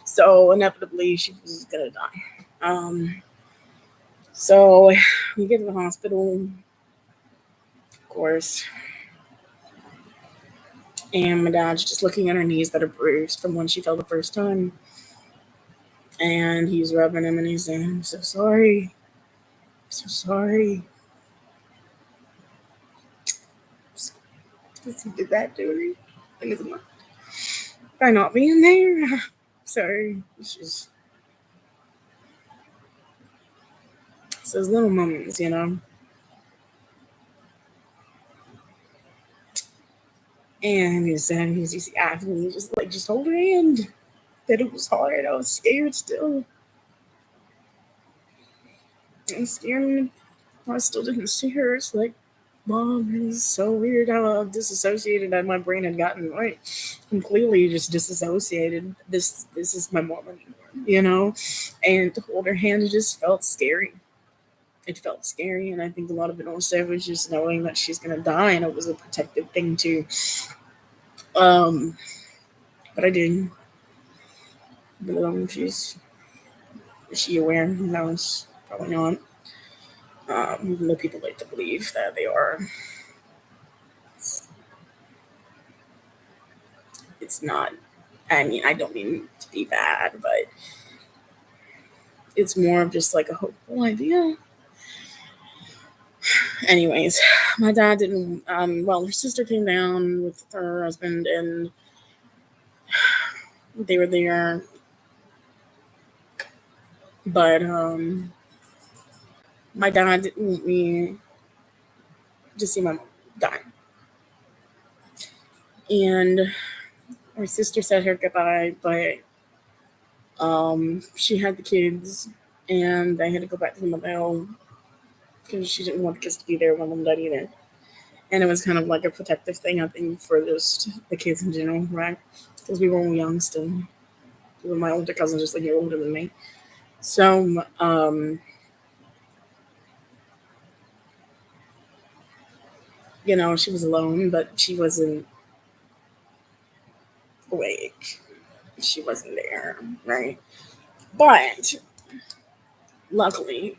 So inevitably she was gonna die. So we get to the hospital, of course, and my dad's just looking at her knees that are bruised from when she fell the first time. And he's rubbing him and he's saying, I'm so sorry. So sorry. Because he did that to her in his mind. By not being there. Sorry. It's just it's those little moments, you know. And he said he's just asking me just hold her hand. That it was hard. I was scared still. I'm scared. I still didn't see her. It's like, Mom, it is so weird how disassociated that my brain had gotten right. Completely just disassociated. This is my mom anymore, you know? And to hold her hand, it just felt scary. It felt scary, and I think a lot of it also was just knowing that she's gonna die, and it was a protective thing too. But I didn't. But is she aware? Who knows? Probably not. Even though people like to believe that they are. It's not. I mean, I don't mean to be bad, but it's more of just like a hopeful idea. Anyways, my dad didn't. Well, her sister came down with her husband, and they were there. But my dad didn't want me to see my mom die. And her sister said her goodbye, but she had the kids, and they had to go back to the motel because she didn't want the kids to be there when mom died either. And it was kind of like a protective thing, I think, for just the kids in general, right? Because we were all young still. Even my older cousin's just like a year older than me. So, she was alone, but she wasn't awake. She wasn't there, right? But luckily,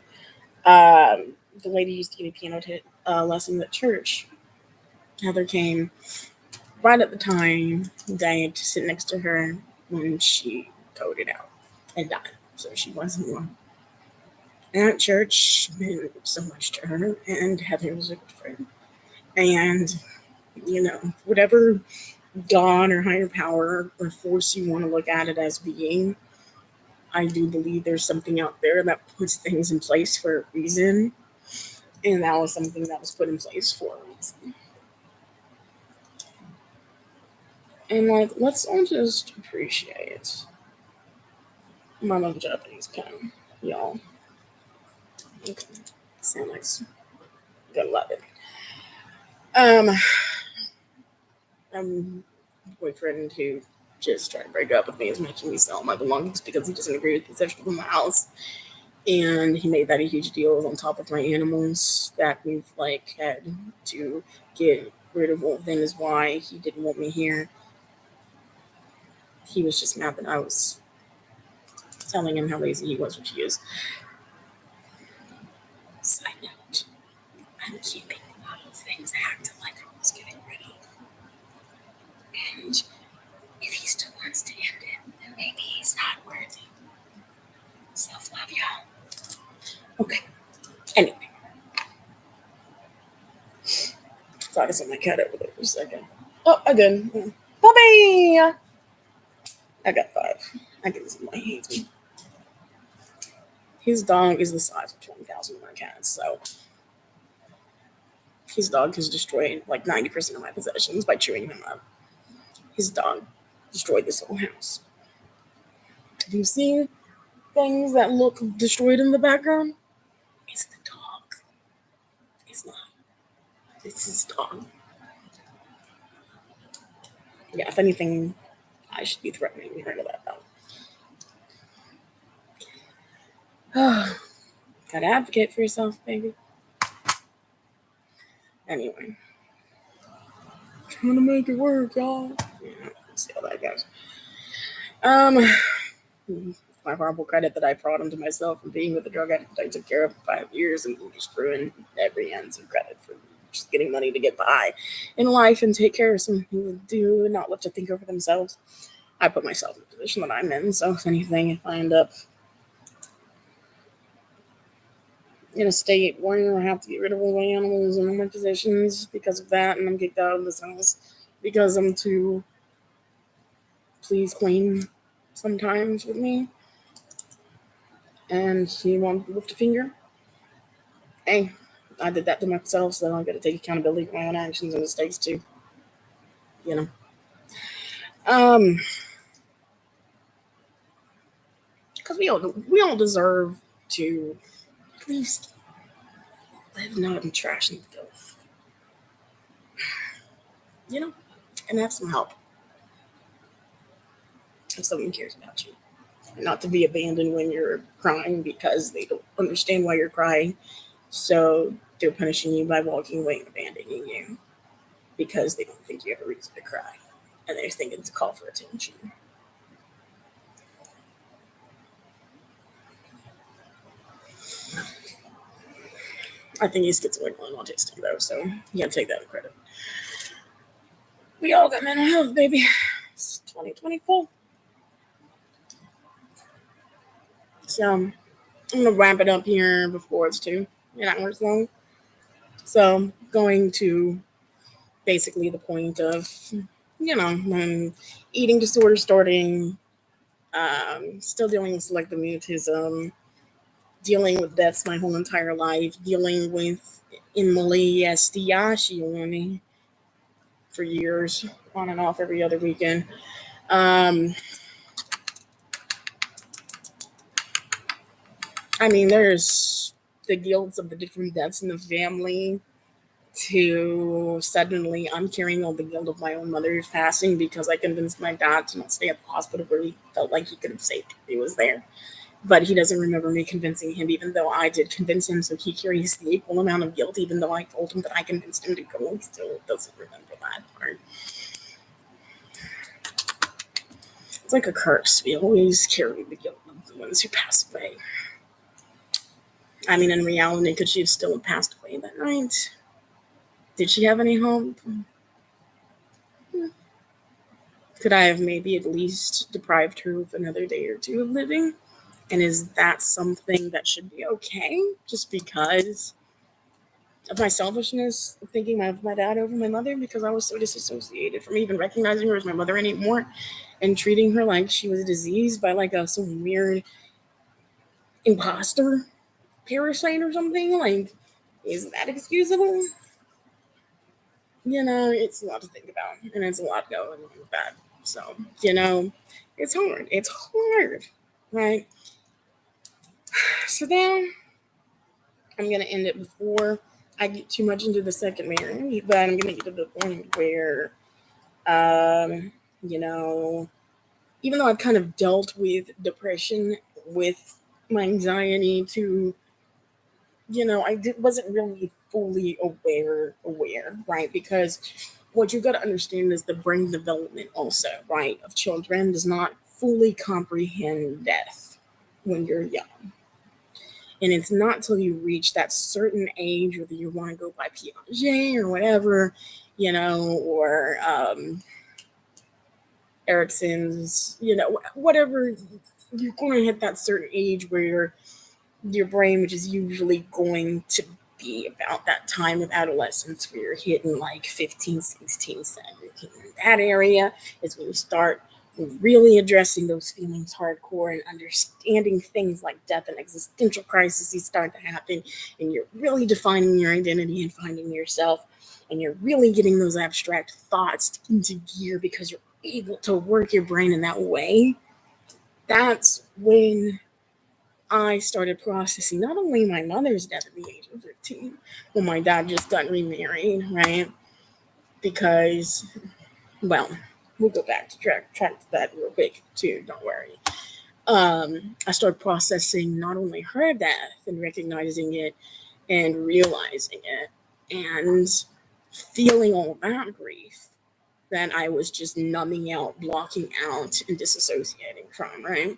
the lady used to give me piano lessons at church. Heather came right at the time that I had to sit next to her when she coded out and died. So she wasn't alone. And at church meant so much to her, and Heather was a good friend. And, whatever God or higher power or force you want to look at it as being, I do believe there's something out there that puts things in place for a reason. And that was something that was put in place for a reason. And let's all just appreciate my love Japanese pen, y'all. Okay. Sound like gonna love it. Um boyfriend who just tried to break up with me is making me sell my belongings because he doesn't agree with the section of my house. And he made that a huge deal on top of my animals that we've had to get rid of. One thing is why he didn't want me here. He was just mad that I was telling him how lazy he was, which he is. Side note, I'm keeping a lot of things I acted like I was getting rid of. And if he still wants to end it, then maybe he's not worthy. Self-love, y'all. Okay. Anyway. So I saw my cat over there for a second. Oh, again. Bobby! I got 5. I can see my hands. His dog is the size of 20,000 of my cats, so his dog has destroyed 90% of my possessions by chewing them up. His dog destroyed this whole house. Have you seen things that look destroyed in the background? It's the dog. It's not. It's his dog. Yeah, if anything, I should be threatening her to that though. Gotta advocate for yourself, baby. Anyway. Trying to make it work, y'all. Yeah, see how that goes. My horrible credit that I brought him to myself from being with a drug addict that I took care of for 5 years and just ruined every ounce of credit for just getting money to get by in life and take care of some who do not live to think over themselves. I put myself in the position that I'm in, so if anything, if I end up in a state where I have to get rid of all my animals and all my possessions because of that, and I'm kicked out of this house because I'm too please Queen sometimes with me, and he won't lift a finger. Hey, I did that to myself, so I got to take accountability for my own actions and mistakes too. You know. Because we all deserve to at least live not in trash and filth. You know, and have some help if someone cares about you. Not to be abandoned when you're crying because they don't understand why you're crying. So they're punishing you by walking away and abandoning you because they don't think you have a reason to cry. And they're thinking it's a call for attention. I think he's schizoid and autistic though, so you can't take that as credit. We all got mental health, baby. It's 2024. So I'm gonna wrap it up here before it's 2 hours long. So going to basically the point of when eating disorder starting, still dealing with selective mutism, dealing with deaths my whole entire life, dealing with SDI for years, on and off every other weekend. There's the guilt of the different deaths in the family to suddenly I'm carrying all the guilt of my own mother's passing because I convinced my dad to not stay at the hospital where he felt like he could have saved if he was there. but he doesn't remember me convincing him, even though I did convince him. So he carries the equal amount of guilt, even though I told him that I convinced him to go. He still doesn't remember that part. It's like a curse. We always carry the guilt of the ones who pass away. I mean, in reality, could she have still passed away that night? Did she have any hope? Could I have maybe at least deprived her of another day or two of living? And is that something that should be okay? Just because of my selfishness, of thinking of my dad over my mother, because I was so disassociated from even recognizing her as my mother anymore and treating her like she was diseased by like some weird imposter parasite or something. Like, is that excusable? It's a lot to think about, and it's a lot going on with that. So, it's hard. It's hard, right? So then I'm gonna end it before I get too much into the second marriage, but I'm gonna get to the point where, um, you know, even though I've kind of dealt with depression, with my anxiety, to wasn't really fully aware, right? Because what you've got to understand is the brain development also, right, of children does not fully comprehend death when you're young. And it's not till you reach that certain age, whether you want to go by Piaget or whatever, or Erickson's, whatever, you're going to hit that certain age where your brain, which is usually going to be about that time of adolescence where you're hitting like 15, 16, 17. That area is when you start really addressing those feelings hardcore and understanding things like death and existential crises start to happen, and you're really defining your identity and finding yourself, and you're really getting those abstract thoughts into gear because you're able to work your brain in that way. That's when I started processing not only my mother's death at the age of 15, when my dad just got remarried, right? Because, well, we'll go back to track that real quick too, don't worry. I started processing not only her death and recognizing it and realizing it and feeling all that grief that I was just numbing out, blocking out, and disassociating from, right?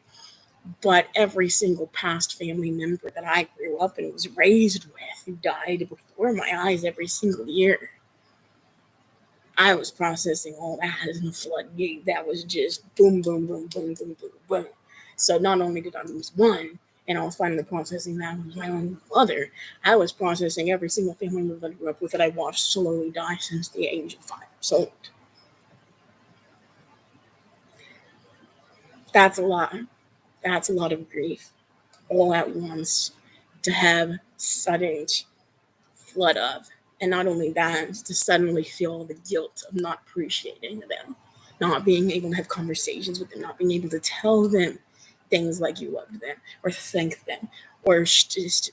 But every single past family member that I grew up and was raised with who died before my eyes every single year, I was processing all that in a floodgate that was just boom, boom, boom, boom, boom, boom, boom. So not only did I lose one, and I was finally processing that with my own mother, I was processing every single family member that I grew up with that I watched slowly die since the age of 5 years old. That's a lot. That's a lot of grief all at once to have sudden flood of. And not only that, to suddenly feel the guilt of not appreciating them, not being able to have conversations with them, not being able to tell them things like you loved them or thank them, or just,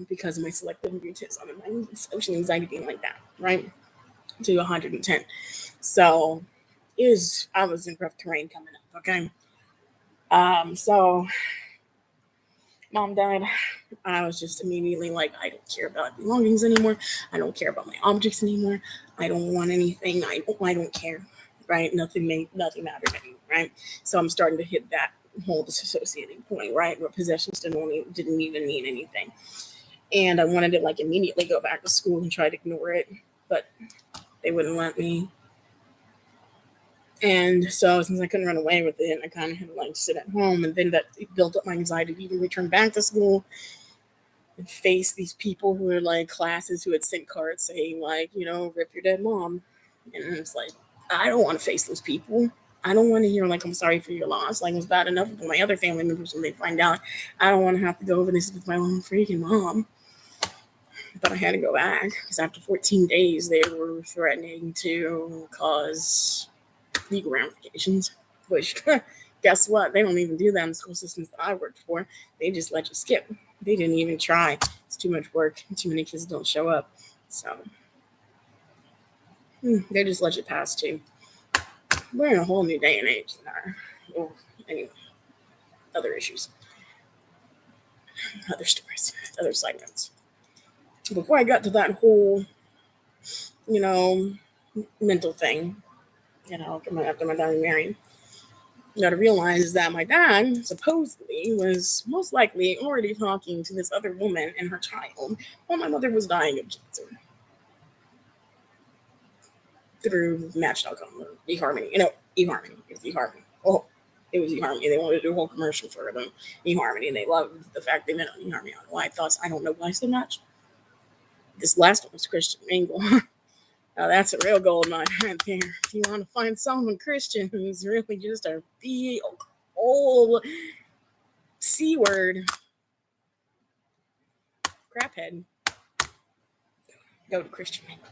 because of my selective mutism and my social anxiety being like that, right? To 110. So I was in rough terrain coming up, okay? So mom died. I was just immediately like, I don't care about belongings anymore. I don't care about my objects anymore. I don't want anything. I don't care. Right? Nothing mattered anymore. Right? So I'm starting to hit that whole disassociating point, right? Where possessions didn't even mean anything. And I wanted to like immediately go back to school and try to ignore it, but they wouldn't let me. And so since I couldn't run away with it, I kind of had to like sit at home, and then that built up my anxiety to even return back to school and face these people who are like classes who had sent cards saying like, rip your dead mom. And it's like, I don't want to face those people. I don't want to hear like, I'm sorry for your loss. Like, it was bad enough with my other family members when they find out. I don't want to have to go over this with my own freaking mom. But I had to go back because after 14 days, they were threatening to cause legal ramifications, which guess what? They don't even do that in the school systems that I worked for. They just let you skip. They didn't even try. It's too much work. Too many kids don't show up. So they just let you pass too. We're in a whole new day and age now. Well, anyway. other issues, other stories, other side notes. Before I got to that whole, you know, mental thing, after my dad remarried, you got to realize that my dad supposedly was most likely already talking to this other woman and her child while my mother was dying of cancer through Match.com or eHarmony. eHarmony. It was eHarmony. Oh, it was eHarmony. They wanted to do a whole commercial for them, eHarmony, and they loved the fact they met on eHarmony. Why I thought, I don't know why I said Match. This last one was Christian Mingle. Now that's a real gold mine right there. If you want to find someone Christian who's really just a big old C word, craphead, go to Christian Mingle.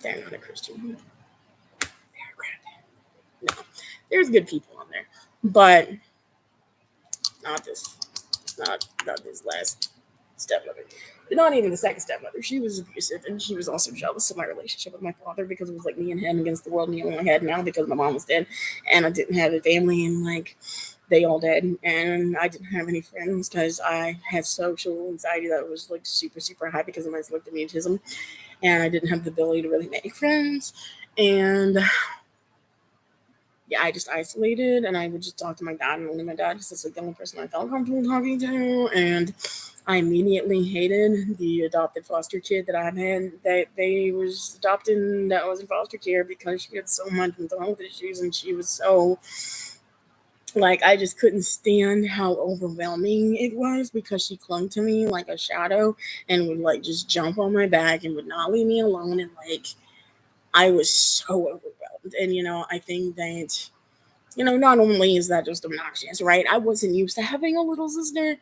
They're not a Christian. They're a craphead. No, there's good people on there, but not this. Not this last stepmother. Not even the second stepmother. She was abusive, and she was also jealous of my relationship with my father because it was like me and him against the world, and he only had now because my mom was dead, and I didn't have a family, and like they all dead, and I didn't have any friends because I had social anxiety that was like super, super high because of my selective mutism, and I didn't have the ability to really make friends, and yeah, I just isolated, and I would just talk to my dad and only my dad because it's like the only person I felt comfortable talking to. And I immediately hated the adopted foster kid that I had. That they was adopted, that was in foster care because she had so much mental health issues, and she was so like I just couldn't stand how overwhelming it was because she clung to me like a shadow and would like just jump on my back and would not leave me alone, and like I was so overwhelmed. And, I think that, not only is that just obnoxious, right? I wasn't used to having a little sister.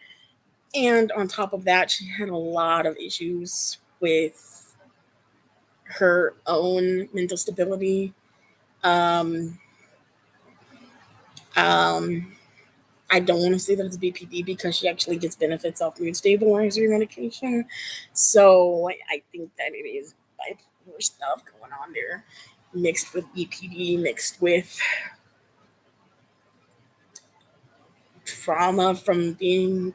And on top of that, she had a lot of issues with her own mental stability. Um, I don't want to say that it's BPD because she actually gets benefits off mood stabilizer medication. So I think that it is bipolar stuff going on there, mixed with BPD, mixed with trauma from being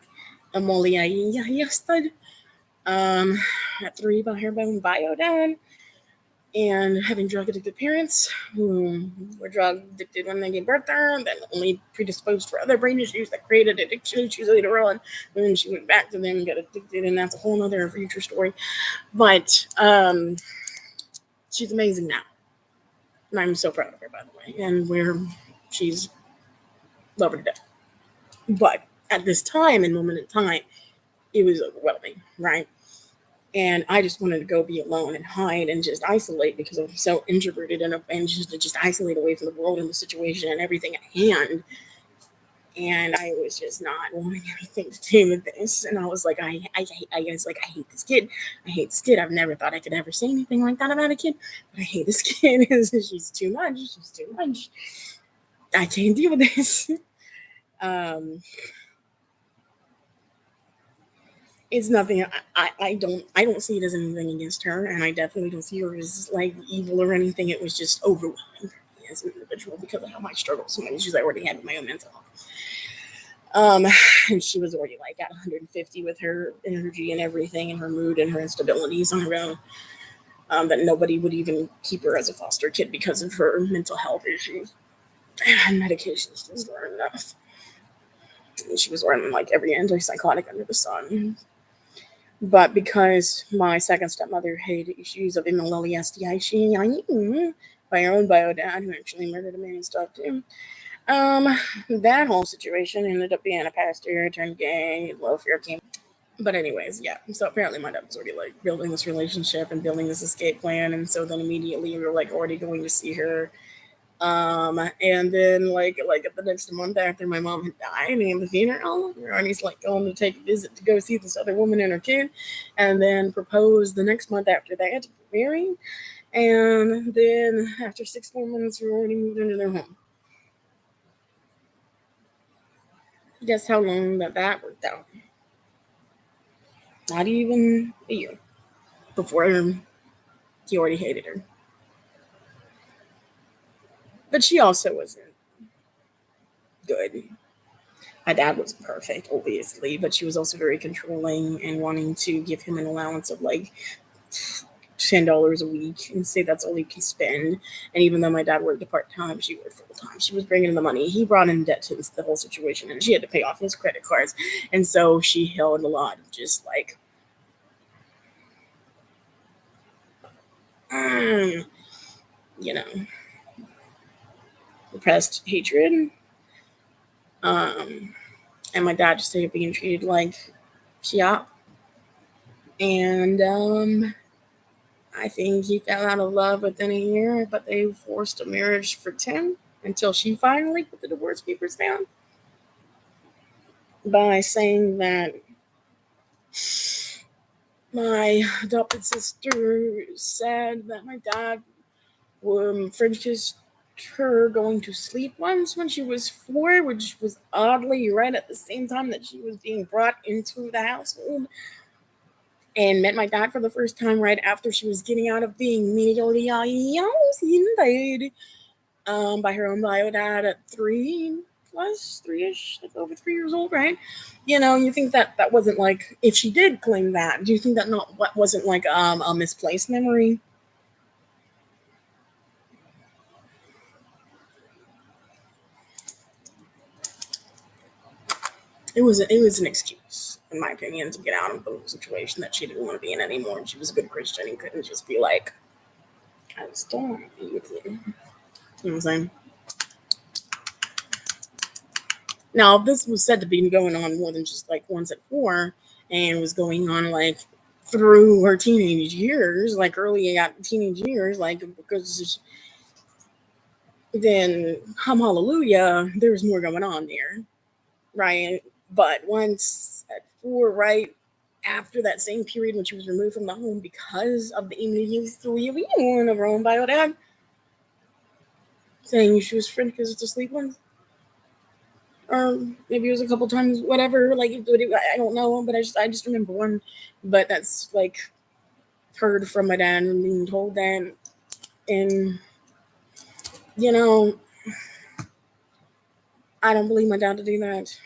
molested at 3 by her own bio dad, and having drug addicted parents who were drug addicted when they gave birth to her, then only predisposed for other brain issues that created addiction issues later on. And then she went back to them and got addicted, and that's a whole other future story. But she's amazing now. And I'm so proud of her, by the way. And she's love her to death. But at this time and moment in time, it was overwhelming, right? And I just wanted to go be alone and hide and just isolate because I'm so introverted and just isolate away from the world and the situation and everything at hand. And I was just not wanting anything to do with this. And I was like, I hate this kid. I hate this kid. I've never thought I could ever say anything like that about a kid, but I hate this kid. She's too much. She's too much. I can't deal with this. It's nothing. I don't see it as anything against her, and I definitely don't see her as like evil or anything. It was just overwhelming as an individual because of how much struggles and issues I already had with my own mental health. And she was already like at 150 with her energy and everything, and her mood and her instabilities on her own. That nobody would even keep her as a foster kid because of her mental health issues. And medications just weren't enough. And she was on like every antipsychotic under the sun. But because my second stepmother had issues of MLLESDI, by her own bio dad, who actually murdered a man and stuff too. That whole situation ended up being a pastor, turned gay, welfare came. But anyways, yeah. So apparently my dad was already like building this relationship and building this escape plan, and so then immediately we were like already going to see her. And then like at the next month after my mom had died and the funeral, Ronnie's like going to take a visit to go see this other woman and her kid, and then propose the next month after that to get married. And then after 6 more months, we already moved into their home. Guess how long that worked out? Not even a year before he already hated her. But she also wasn't good. My dad was perfect, obviously, but she was also very controlling and wanting to give him an allowance of like $10 a week and say that's all he can spend. And even though my dad worked part time, she worked full time. She was bringing in the money. He brought in debt to the whole situation, and she had to pay off his credit cards. And so she held a lot of just like, you know, repressed hatred. Um, and my dad just started being treated like shit. And I think he fell out of love within a year, but they forced a marriage for 10 until she finally put the divorce papers down by saying that my adopted sister said that my dad French kissed her going to sleep once when she was 4, which was oddly right at the same time that she was being brought into the household, and met my dad for the first time right after she was getting out of being indeed by her own bio dad at 3-ish, like over 3 years old, right? You think that wasn't like, if she did claim that, do you think that not what wasn't like a misplaced memory? It was an excuse, in my opinion, to get out of the situation that she didn't want to be in anymore. And she was a good Christian and couldn't just be like, I just don't want to be with you. You know what I'm saying? Now, this was said to be going on more than just like once at 4, and was going on like through her teenage years, like early teenage years, like because then, hallelujah, there was more going on there, right? But once at 4, right after that same period when she was removed from the home because of the immediate of her own bio dad, saying she was friend because it's a sleep one, or maybe it was a couple times, whatever. Like I don't know, but I just remember one. But that's like heard from my dad and being told that, and you know, I don't believe my dad to do that.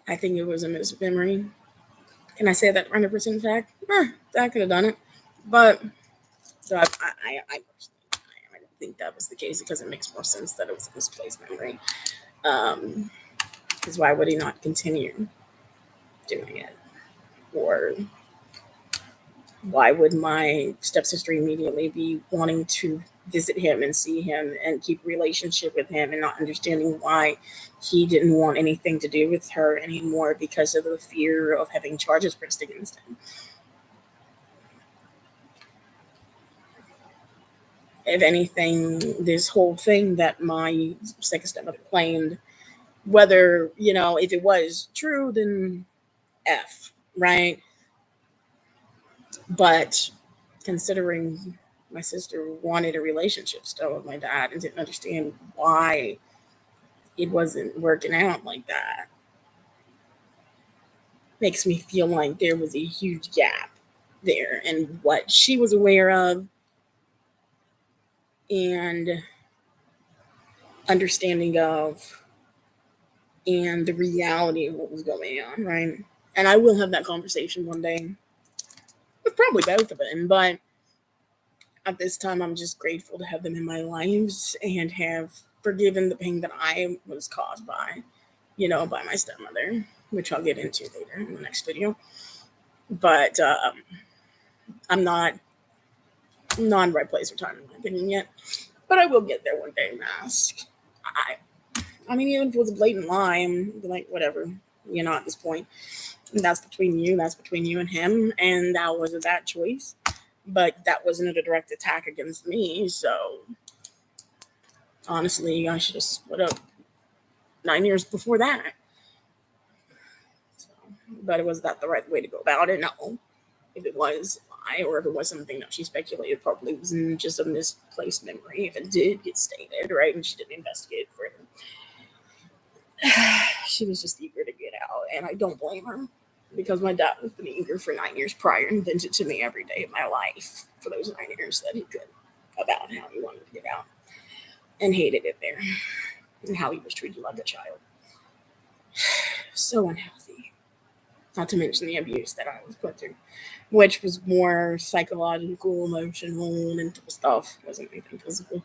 I think it was a mismemory. Can I say that 100% fact? Dad could have done it, but so I personally, I don't think that was the case because it makes more sense that it was a misplaced memory. Because why would he not continue doing it? Or why would my stepsister immediately be wanting to visit him and see him and keep a relationship with him and not understanding why he didn't want anything to do with her anymore because of the fear of having charges pressed against him? If anything, this whole thing that my second stepmother claimed, whether, if it was true, then F, right? But considering my sister wanted a relationship still with my dad and didn't understand why it wasn't working out like that, makes me feel like there was a huge gap there and what she was aware of and understanding of and the reality of what was going on, right? And I will have that conversation one day with probably both of them, but at this time, I'm just grateful to have them in my lives and have forgiven the pain that I was caused by, by my stepmother, which I'll get into later in the next video. But I'm not in the right place or time in my opinion yet. But I will get there one day and ask. I mean, even if it was a blatant lie, I'm like, whatever, at this point. And that's between you. That's between you and him. And that wasn't that choice. But that wasn't a direct attack against me. So honestly, I should have split up 9 years before that. So, but was that the right way to go about it? No. If it was a lie or if it was something that she speculated, probably was just a misplaced memory. If it did get stated, right, and she didn't investigate further, she was just eager to get out, and I don't blame her because my dad has been eager for 9 years prior and vented to me every day of my life for those 9 years that he could about how he wanted to get out. and hated it there and how he was treated like a child. So unhealthy. Not to mention the abuse that I was put through, which was more psychological, emotional, mental stuff. It wasn't anything physical.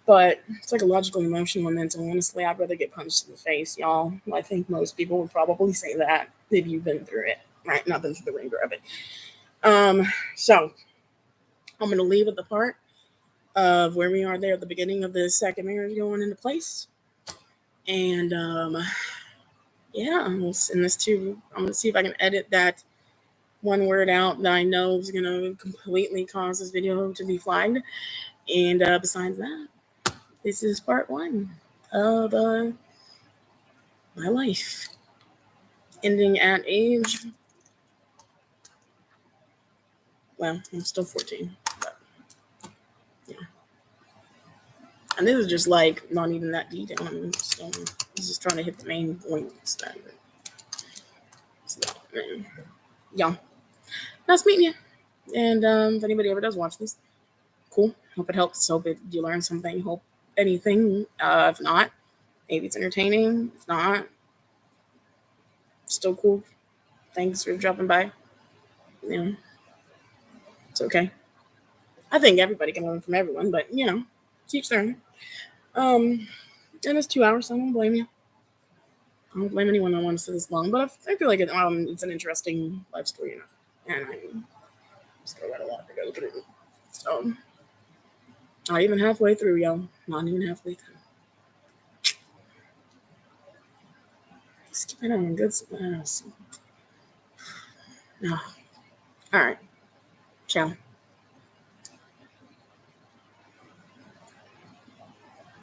But psychological, emotional, and mental. Honestly, I'd rather get punched in the face, y'all. I think most people would probably say that if you've been through it, right? Not been through the ringer of it. So I'm gonna leave at the part of where we are there at the beginning of the second marriage going into place, and yeah, I'm gonna send this to. I'm gonna see if I can edit that one word out that I know is gonna completely cause this video to be flagged. And besides that, this is part one of my life, ending at age. Well, I'm still 14, but yeah. And this is just like not even that detailed. I'm just trying to hit the main points. So, yeah, nice meeting you. And if anybody ever does watch this, cool. Hope it helps. Hope you learn something. Hope anything. If not, maybe it's entertaining. If not, still cool. Thanks for dropping by. It's okay. I think everybody can learn from everyone, but teach their own. Um, and it's 2 hours, so I don't blame you. I don't blame anyone that wants to this long, but I feel like it's an interesting life story enough, and I still got a lot to go through. So, not even halfway through, y'all. Not even halfway through. Just keep it on good. No. All right. Ciao.